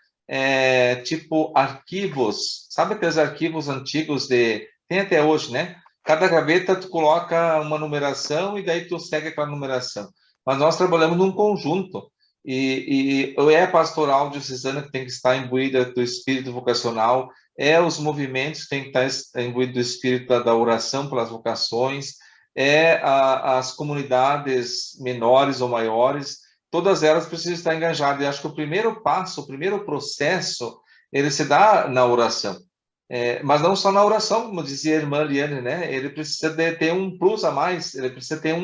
tipo arquivos, sabe aqueles arquivos antigos tem até hoje, né? Cada gaveta tu coloca uma numeração e daí tu segue aquela numeração. Mas nós trabalhamos num conjunto. E a pastoral diocesana que tem que estar imbuída do espírito vocacional, os movimentos que tem que estar imbuído do espírito da oração pelas vocações, as comunidades menores ou maiores, todas elas precisam estar engajadas. E acho que o primeiro passo, o primeiro processo, ele se dá na oração. Mas não só na oração, como dizia a irmã Liane, né? Ele precisa ter um plus a mais, ele precisa ter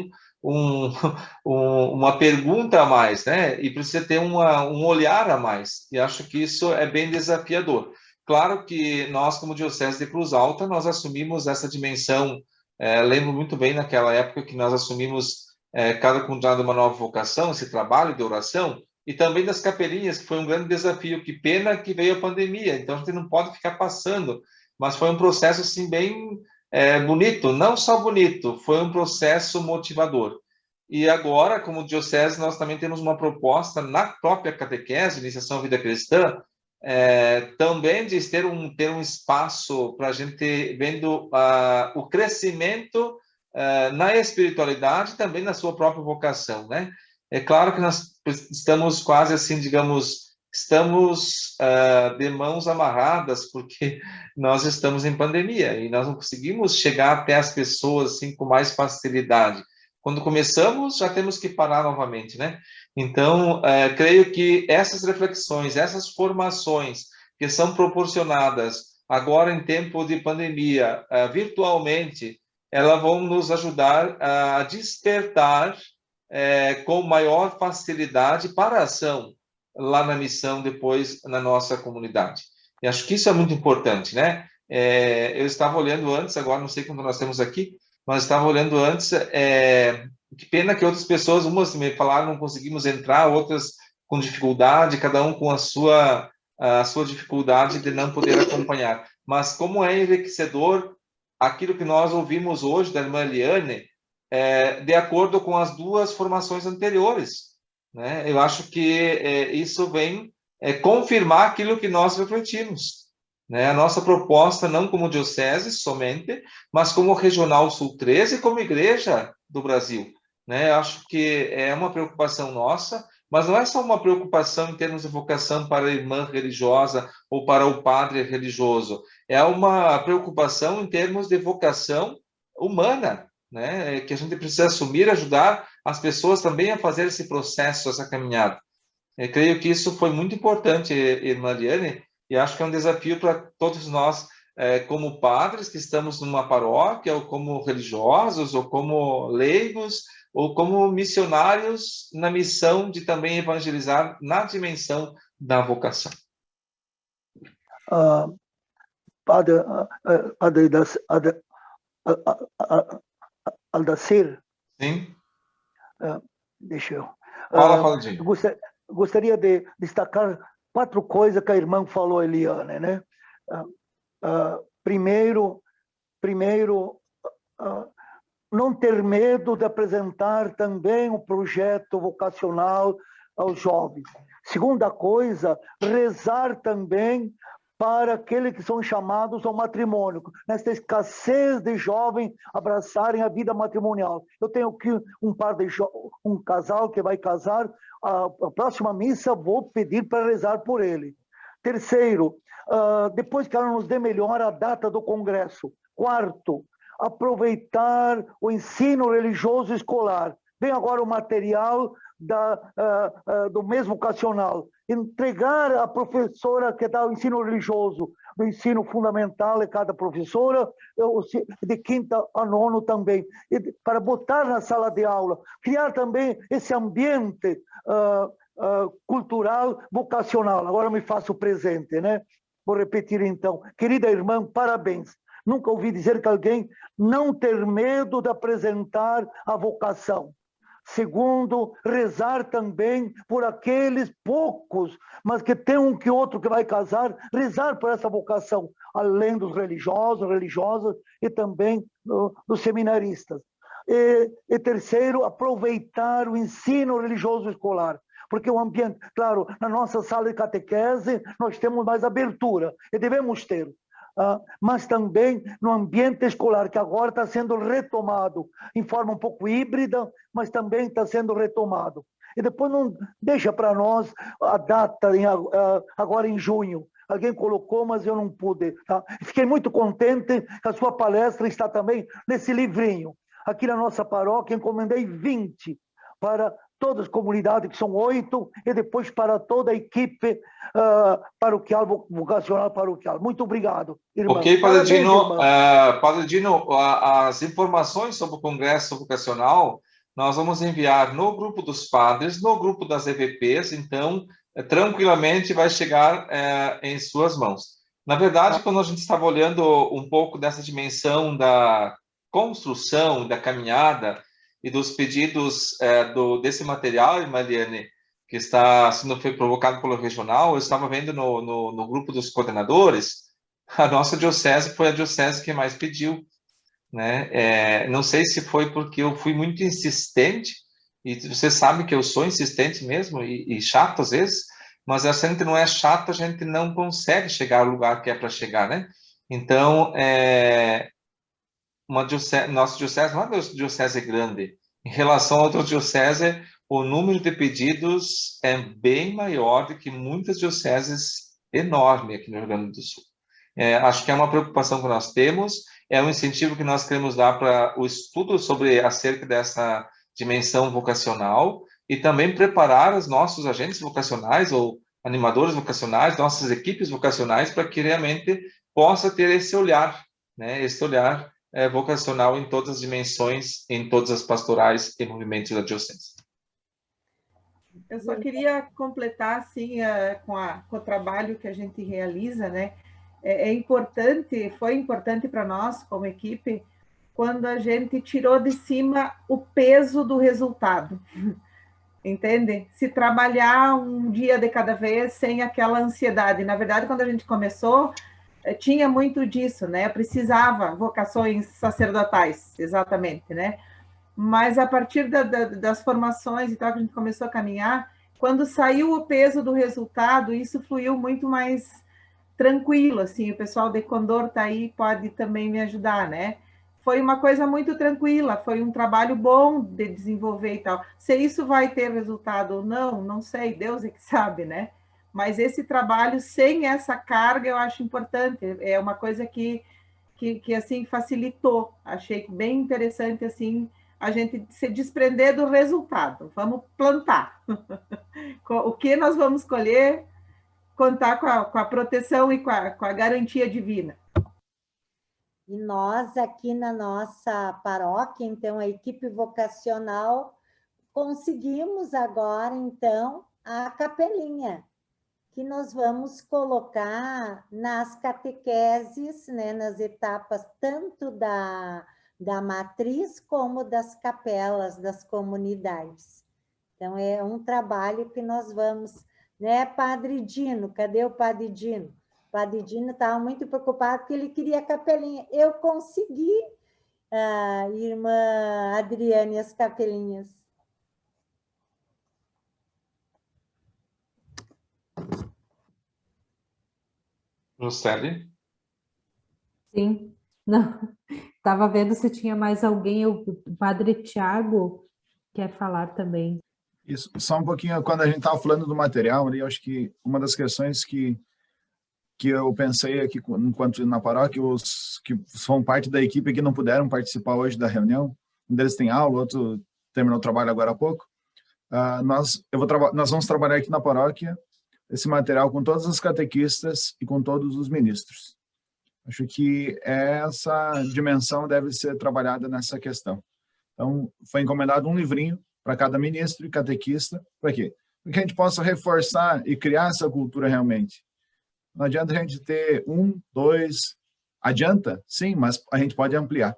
uma pergunta a mais, né? E precisa ter um olhar a mais. E acho que isso é bem desafiador. Claro que nós, como Diocese de Cruz Alta, nós assumimos essa dimensão. Lembro muito bem naquela época que nós assumimos cada comunidade uma nova vocação, esse trabalho de oração, e também das capelinhas, que foi um grande desafio. Que pena que veio a pandemia, então a gente não pode ficar passando, mas foi um processo assim bem bonito, não só bonito, foi um processo motivador. E agora, como diocese, nós também temos uma proposta na própria catequese, iniciação à vida cristã, também de ter um espaço para a gente vendo o crescimento na espiritualidade, também na sua própria vocação, né? É claro que nós estamos quase assim, digamos, estamos de mãos amarradas, porque nós estamos em pandemia e nós não conseguimos chegar até as pessoas assim com mais facilidade. Quando começamos, já temos que parar novamente, né? Então, creio que essas reflexões, essas formações que são proporcionadas agora em tempo de pandemia, virtualmente, elas vão nos ajudar a despertar com maior facilidade para a ação. lá na missão depois na nossa comunidade. E acho que isso é muito importante, né? Eu estava olhando antes, agora não sei quando nós temos aqui, mas estava olhando antes, que pena que outras pessoas, umas me falaram não conseguimos entrar, outras com dificuldade, cada um com a sua dificuldade de não poder acompanhar. Mas como é enriquecedor aquilo que nós ouvimos hoje da irmã Eliane, de acordo com as duas formações anteriores, né? Eu acho que isso vem confirmar aquilo que nós refletimos, né? A nossa proposta não como diocese somente, mas como Regional Sul 13 e como Igreja do Brasil, né? Eu acho que é uma preocupação nossa, mas não é só uma preocupação em termos de vocação para a irmã religiosa ou para o padre religioso, é uma preocupação em termos de vocação humana, né? Que a gente precisa assumir, ajudar as pessoas também a fazer esse processo, essa caminhada. Eu creio que isso foi muito importante, irmã Liane, e acho que é um desafio para todos nós, como padres que estamos numa paróquia, ou como religiosos, ou como leigos, ou como missionários na missão de também evangelizar na dimensão da vocação.
Padre Aldacir.
Sim.
Deixa eu.
Fala, Padre.
Gostaria de destacar 4 coisas que a irmã falou, Eliane, né? Primeiro, não ter medo de apresentar também um projeto vocacional aos jovens. Segunda coisa, rezar também para aqueles que são chamados ao matrimônio, nesta escassez de jovens abraçarem a vida matrimonial. Eu tenho aqui um casal que vai casar, a próxima missa vou pedir para rezar por ele. Terceiro, depois que ela nos dê melhor a data do congresso. Quarto, aproveitar o ensino religioso escolar. Vem agora o material do mês vocacional. Entregar a professora que dá o ensino religioso, do ensino fundamental, cada professora, de 5º a 9º também, para botar na sala de aula, criar também esse ambiente cultural, vocacional. Agora me faço presente, né? Vou repetir então. Querida irmã, parabéns. Nunca ouvi dizer que alguém não ter medo de apresentar a vocação. Segundo, rezar também por aqueles poucos, mas que tem um que outro que vai casar, rezar por essa vocação, além dos religiosos, religiosas e também dos seminaristas. E terceiro, aproveitar o ensino religioso escolar. Porque o ambiente, claro, na nossa sala de catequese, nós temos mais abertura, e devemos ter. Mas também no ambiente escolar, que agora está sendo retomado, em forma um pouco híbrida, mas também está sendo retomado. E depois não deixa para nós a data, agora em junho. Alguém colocou, mas eu não pude. Tá? Fiquei muito contente que a sua palestra está também nesse livrinho. Aqui na nossa paróquia, encomendei 20 para todas as comunidades, que são 8, e depois para toda a equipe paroquial, vocacional paroquial. Muito obrigado, irmão.
Ok, Padre Dino. Padre Dino, as informações sobre o Congresso Vocacional nós vamos enviar no grupo dos padres, no grupo das EVPs, então, tranquilamente vai chegar em suas mãos. Na verdade, quando a gente estava olhando um pouco dessa dimensão da construção, da caminhada, e dos pedidos desse material, Mariane, que está sendo provocado pelo regional, eu estava vendo no grupo dos coordenadores, a nossa diocese foi a diocese que mais pediu, né? Não sei se foi porque eu fui muito insistente, e você sabe que eu sou insistente mesmo, e chato às vezes, mas se a gente não é chato, a gente não consegue chegar ao lugar que é para chegar, né? Então, nossa diocese não é uma diocese grande. Em relação a outras dioceses, o número de pedidos é bem maior do que muitas dioceses enormes aqui no Rio Grande do Sul. Acho que é uma preocupação que nós temos, é um incentivo que nós queremos dar para o estudo acerca dessa dimensão vocacional e também preparar os nossos agentes vocacionais ou animadores vocacionais, nossas equipes vocacionais, para que realmente possa ter esse olhar, né? Esse olhar vocacional em todas as dimensões, em todas as pastorais e movimentos da diocese.
Eu só queria completar, assim, com o trabalho que a gente realiza, né? É importante, foi importante para nós, como equipe, quando a gente tirou de cima o peso do resultado, entende? Se trabalhar um dia de cada vez sem aquela ansiedade. Na verdade, quando a gente começou, tinha muito disso, né? Precisava vocações sacerdotais, exatamente, né? Mas a partir das formações e tal que a gente começou a caminhar, quando saiu o peso do resultado, isso fluiu muito mais tranquilo, assim, o pessoal de Condor tá aí, pode também me ajudar, né? Foi uma coisa muito tranquila, foi um trabalho bom de desenvolver e tal. Se isso vai ter resultado ou não, não sei, Deus é que sabe, né? Mas esse trabalho sem essa carga eu acho importante, é uma coisa que assim facilitou. Achei bem interessante assim a gente se desprender do resultado. Vamos plantar. O que nós vamos colher, contar com a proteção e com a garantia divina.
E nós aqui na nossa paróquia, então, a equipe vocacional, conseguimos agora, então, a capelinha, que nós vamos colocar nas catequeses, né, nas etapas tanto da matriz como das capelas das comunidades. Então, é um trabalho que nós vamos, né, Padre Dino, cadê o Padre Dino? O Padre Dino estava muito preocupado porque ele queria a capelinha. Eu consegui, irmã Adriane, as capelinhas.
Juscelie?
Sim, não. Estava vendo se tinha mais alguém, o Padre Tiago quer falar também.
Isso, só um pouquinho, quando a gente estava falando do material, ali, eu acho que uma das questões que eu pensei aqui, enquanto na paróquia, os que são parte da equipe que não puderam participar hoje da reunião, um deles tem aula, o outro terminou o trabalho agora há pouco, nós vamos trabalhar aqui na paróquia esse material com todos os catequistas e com todos os ministros. Acho que essa dimensão deve ser trabalhada nessa questão. Então, foi encomendado um livrinho para cada ministro e catequista. Para quê? Para que a gente possa reforçar e criar essa cultura realmente. Não adianta a gente ter 1, 2... Adianta? Sim, mas a gente pode ampliar.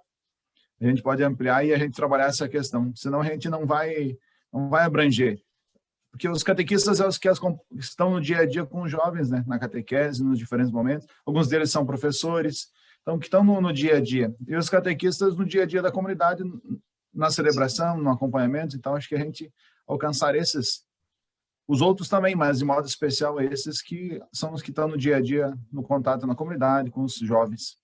A gente pode ampliar e a gente trabalhar essa questão. Senão a gente não vai abranger. Porque os catequistas são os que estão no dia a dia com os jovens, né? Na catequese, nos diferentes momentos. Alguns deles são professores, então que estão no dia a dia. E os catequistas no dia a dia da comunidade, na celebração, no acompanhamento. Então, acho que a gente alcançar esses, os outros também, mas de modo especial esses que são os que estão no dia a dia, no contato na comunidade, com os jovens.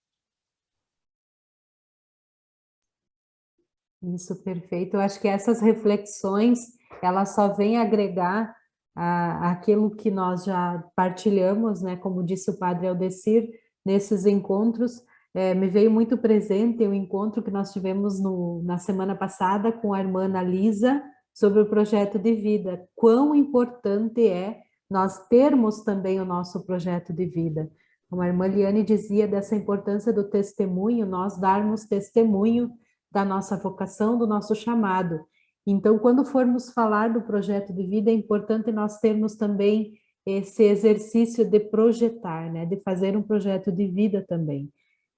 Isso, perfeito. Eu acho que essas reflexões, elas só vêm agregar aquilo que nós já partilhamos, né? Como disse o Padre Aldecir, nesses encontros, me veio muito presente o encontro que nós tivemos na semana passada com a irmã Analisa sobre o projeto de vida. Quão importante é nós termos também o nosso projeto de vida. Como a irmã Liane dizia dessa importância do testemunho, nós darmos testemunho da nossa vocação, do nosso chamado. Então, quando formos falar do projeto de vida, é importante nós termos também esse exercício de projetar, né? De fazer um projeto de vida também.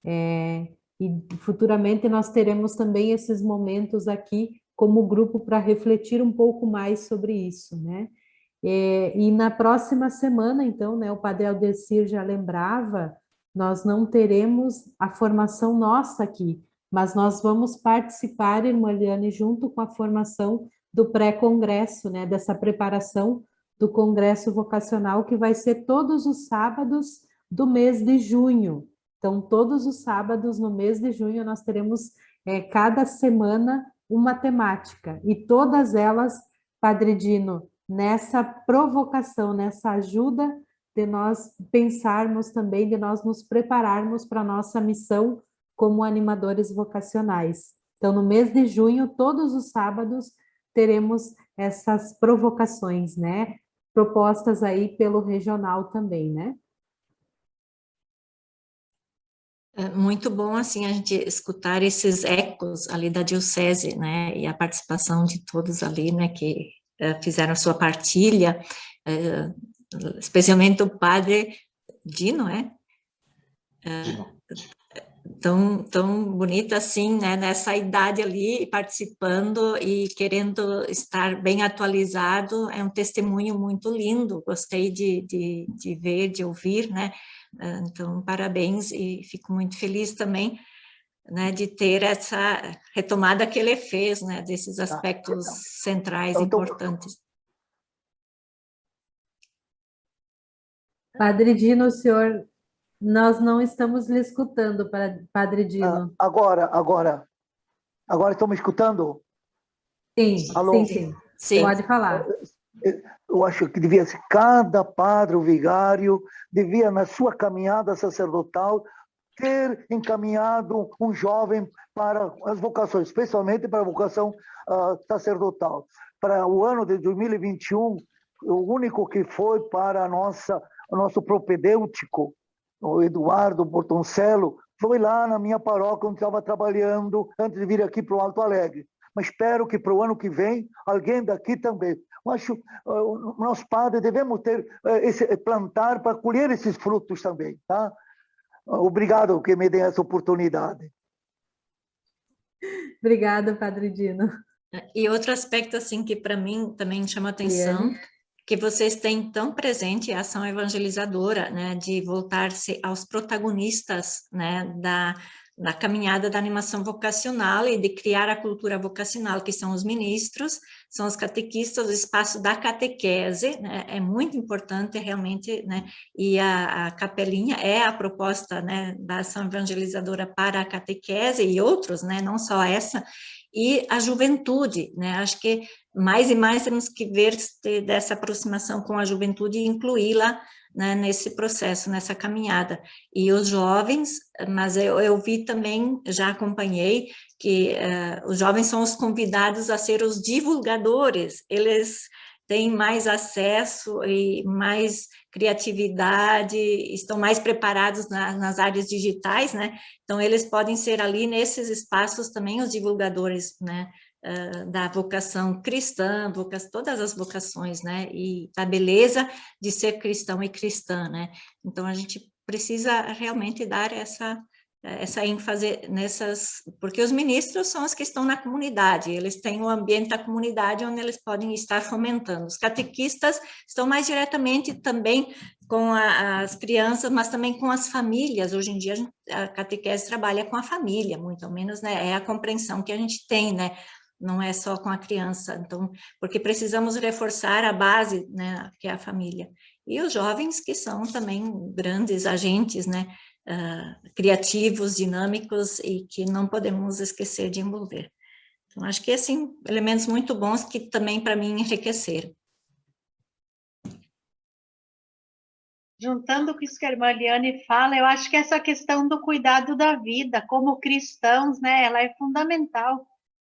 E futuramente nós teremos também esses momentos aqui como grupo para refletir um pouco mais sobre isso, né? E na próxima semana, então, né, o Padre Aldecir já lembrava, nós não teremos a formação nossa aqui, mas nós vamos participar, irmã Liane, junto com a formação do pré-congresso, né, dessa preparação do congresso vocacional, que vai ser todos os sábados do mês de junho. Então, todos os sábados no mês de junho, nós teremos cada semana uma temática, e todas elas, Padre Dino, nessa provocação, nessa ajuda de nós pensarmos também, de nós nos prepararmos para a nossa missão como animadores vocacionais. Então, no mês de junho, todos os sábados, teremos essas provocações, né? Propostas aí pelo regional também, né?
É muito bom, assim, a gente escutar esses ecos ali da diocese, né? E a participação de todos ali, né? Que fizeram sua partilha, especialmente o padre Dino,
Dino.
Tão bonito assim, né, nessa idade ali, participando e querendo estar bem atualizado, é um testemunho muito lindo, gostei de ver, de ouvir, né, então parabéns e fico muito feliz também, né, de ter essa retomada que ele fez, né, desses aspectos centrais importantes.
Padre Dino, senhor... Nós não estamos lhe escutando, Padre Dino.
Agora estão me escutando?
Sim,
Alô?
sim.
Sim.
Pode falar.
Eu acho que devia ser cada padre ou vigário, devia, na sua caminhada sacerdotal, ter encaminhado um jovem para as vocações, especialmente para a vocação sacerdotal. Para o ano de 2021, o único que foi para o nosso propedêutico, o Eduardo Bortoncello, foi lá na minha paróquia onde estava trabalhando antes de vir aqui para o Alto Alegre. Mas espero que para o ano que vem, alguém daqui também. Eu acho que nós padres devemos plantar para colher esses frutos também, tá? Obrigado que me dê essa oportunidade.
Obrigada, Padre Dino.
E outro aspecto, assim, que para mim também chama atenção, que vocês têm tão presente a ação evangelizadora, né, de voltar-se aos protagonistas, né, da caminhada da animação vocacional e de criar a cultura vocacional, que são os ministros, são os catequistas, o espaço da catequese, né, é muito importante realmente, né, e a capelinha é a proposta, né, da ação evangelizadora para a catequese e outros, né, não só essa, e a juventude, né, acho que mais e mais temos que ver dessa aproximação com a juventude e incluí-la, né, nesse processo, nessa caminhada. E os jovens, mas eu vi também, já acompanhei, que os jovens são os convidados a ser os divulgadores, eles têm mais acesso e mais criatividade, estão mais preparados nas áreas digitais, né? Então, eles podem ser ali, nesses espaços, também os divulgadores, né? Da vocação cristã, todas as vocações, né, e da beleza de ser cristão e cristã, né, então a gente precisa realmente dar essa ênfase porque os ministros são os que estão na comunidade, eles têm o ambiente da comunidade onde eles podem estar fomentando, os catequistas estão mais diretamente também com as crianças, mas também com as famílias. Hoje em dia a catequese trabalha com a família, muito ou menos, né, é a compreensão que a gente tem, né, não é só com a criança, então, porque precisamos reforçar a base, né, que é a família. E os jovens, que são também grandes agentes, né, criativos, dinâmicos, e que não podemos esquecer de envolver. Então, acho que, assim, elementos muito bons que também, para mim, enriqueceram.
Juntando com isso que a irmã Eliane fala, eu acho que essa questão do cuidado da vida, como cristãos, né, ela é fundamental.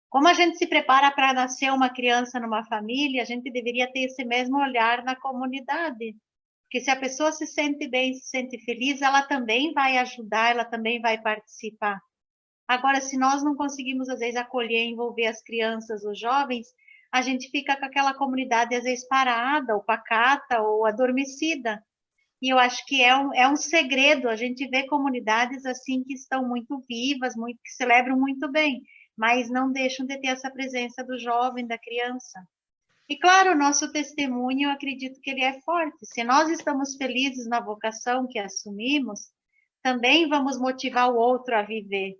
Como a gente se prepara para nascer uma criança numa família, a gente deveria ter esse mesmo olhar na comunidade. Porque se a pessoa se sente bem, se sente feliz, ela também vai ajudar, ela também vai participar. Agora, se nós não conseguimos, às vezes, acolher, envolver as crianças, os jovens, a gente fica com aquela comunidade, às vezes, parada, ou pacata, ou adormecida. E eu acho que é um segredo, a gente vê comunidades assim que estão muito vivas, que celebram muito bem, mas não deixam de ter essa presença do jovem, da criança. E claro, o nosso testemunho, eu acredito que ele é forte. Se nós estamos felizes na vocação que assumimos, também vamos motivar o outro a viver.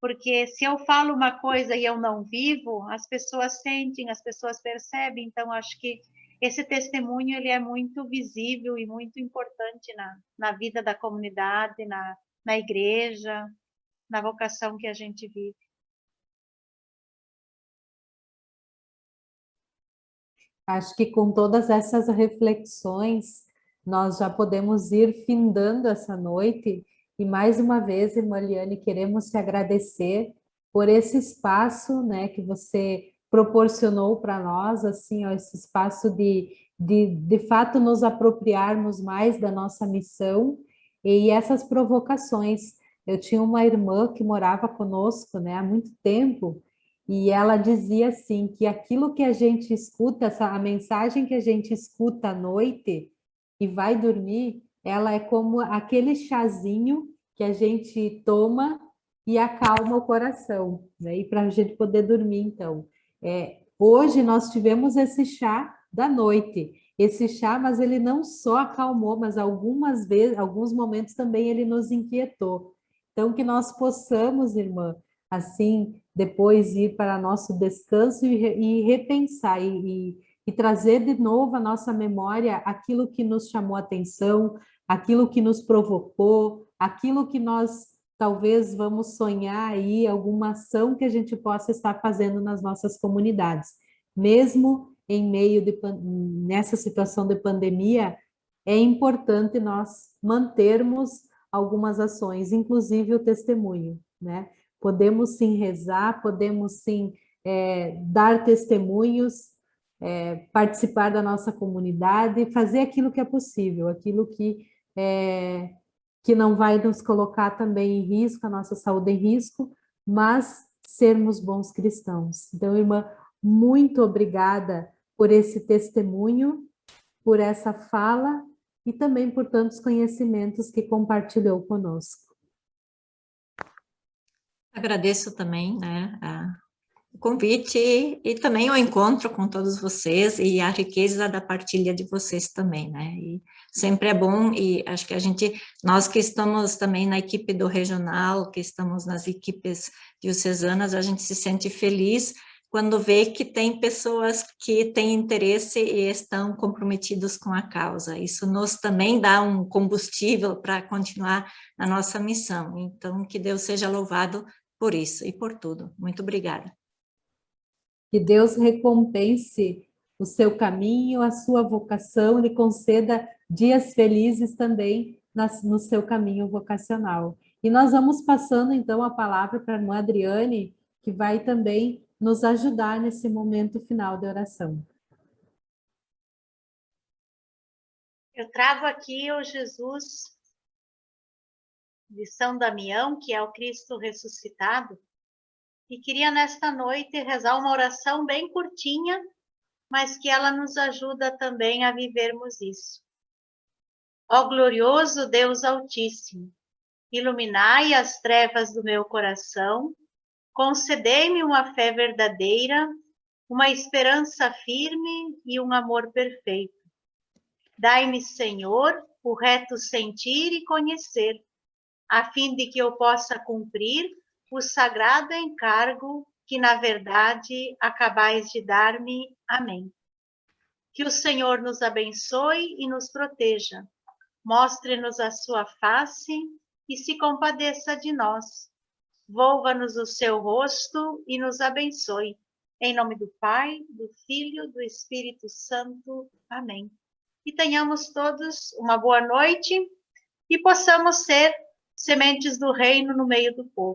Porque se eu falo uma coisa e eu não vivo, as pessoas sentem, as pessoas percebem. Então, acho que esse testemunho ele é muito visível e muito importante na vida da comunidade, na igreja, na vocação que a gente vive.
Acho que com todas essas reflexões, nós já podemos ir findando essa noite. E mais uma vez, irmã Eliane, queremos te agradecer por esse espaço, né, que você proporcionou para nós, assim, ó, esse espaço de fato nos apropriarmos mais da nossa missão e essas provocações. Eu tinha uma irmã que morava conosco, né, há muito tempo, e ela dizia assim, que aquilo que a gente escuta, a mensagem que a gente escuta à noite e vai dormir, ela é como aquele chazinho que a gente toma e acalma o coração, né? E para a gente poder dormir, então. Hoje nós tivemos esse chá da noite, esse chá, mas ele não só acalmou, mas algumas vezes, alguns momentos também ele nos inquietou. Então, que nós possamos, irmã, assim, depois ir para nosso descanso e repensar e trazer de novo à nossa memória aquilo que nos chamou a atenção, aquilo que nos provocou, aquilo que nós talvez vamos sonhar aí, alguma ação que a gente possa estar fazendo nas nossas comunidades. Mesmo em meio nessa situação de pandemia, é importante nós mantermos algumas ações, inclusive o testemunho, né? Podemos sim rezar, podemos sim dar testemunhos, participar da nossa comunidade, fazer aquilo que é possível, aquilo que não vai nos colocar também em risco, a nossa saúde em risco, mas sermos bons cristãos. Então, irmã, muito obrigada por esse testemunho, por essa fala e também por tantos conhecimentos que compartilhou conosco.
Agradeço também, né, o convite e também o encontro com todos vocês e a riqueza da partilha de vocês também, né, e sempre é bom, e acho que nós que estamos também na equipe do regional, que estamos nas equipes diocesanas, a gente se sente feliz quando vê que tem pessoas que têm interesse e estão comprometidos com a causa. Isso nos também dá um combustível para continuar na nossa missão. Então, que Deus seja louvado por isso e por tudo. Muito obrigada.
Que Deus recompense o seu caminho, a sua vocação, lhe conceda dias felizes também no seu caminho vocacional. E nós vamos passando, então, a palavra para a irmã Adriane, que vai também nos ajudar nesse momento final de oração.
Eu trago aqui o Jesus de São Damião, que é o Cristo ressuscitado, e queria nesta noite rezar uma oração bem curtinha, mas que ela nos ajuda também a vivermos isso. Ó glorioso Deus Altíssimo, iluminai as trevas do meu coração, concedei-me uma fé verdadeira, uma esperança firme e um amor perfeito. Dai-me, Senhor, o reto sentir e conhecer, a fim de que eu possa cumprir o sagrado encargo que, na verdade, acabais de dar-me. Amém. Que o Senhor nos abençoe e nos proteja, mostre-nos a sua face e se compadeça de nós. Volva-nos o seu rosto e nos abençoe. Em nome do Pai, do Filho, do Espírito Santo. Amém. E tenhamos todos uma boa noite e possamos ser sementes do reino no meio do povo.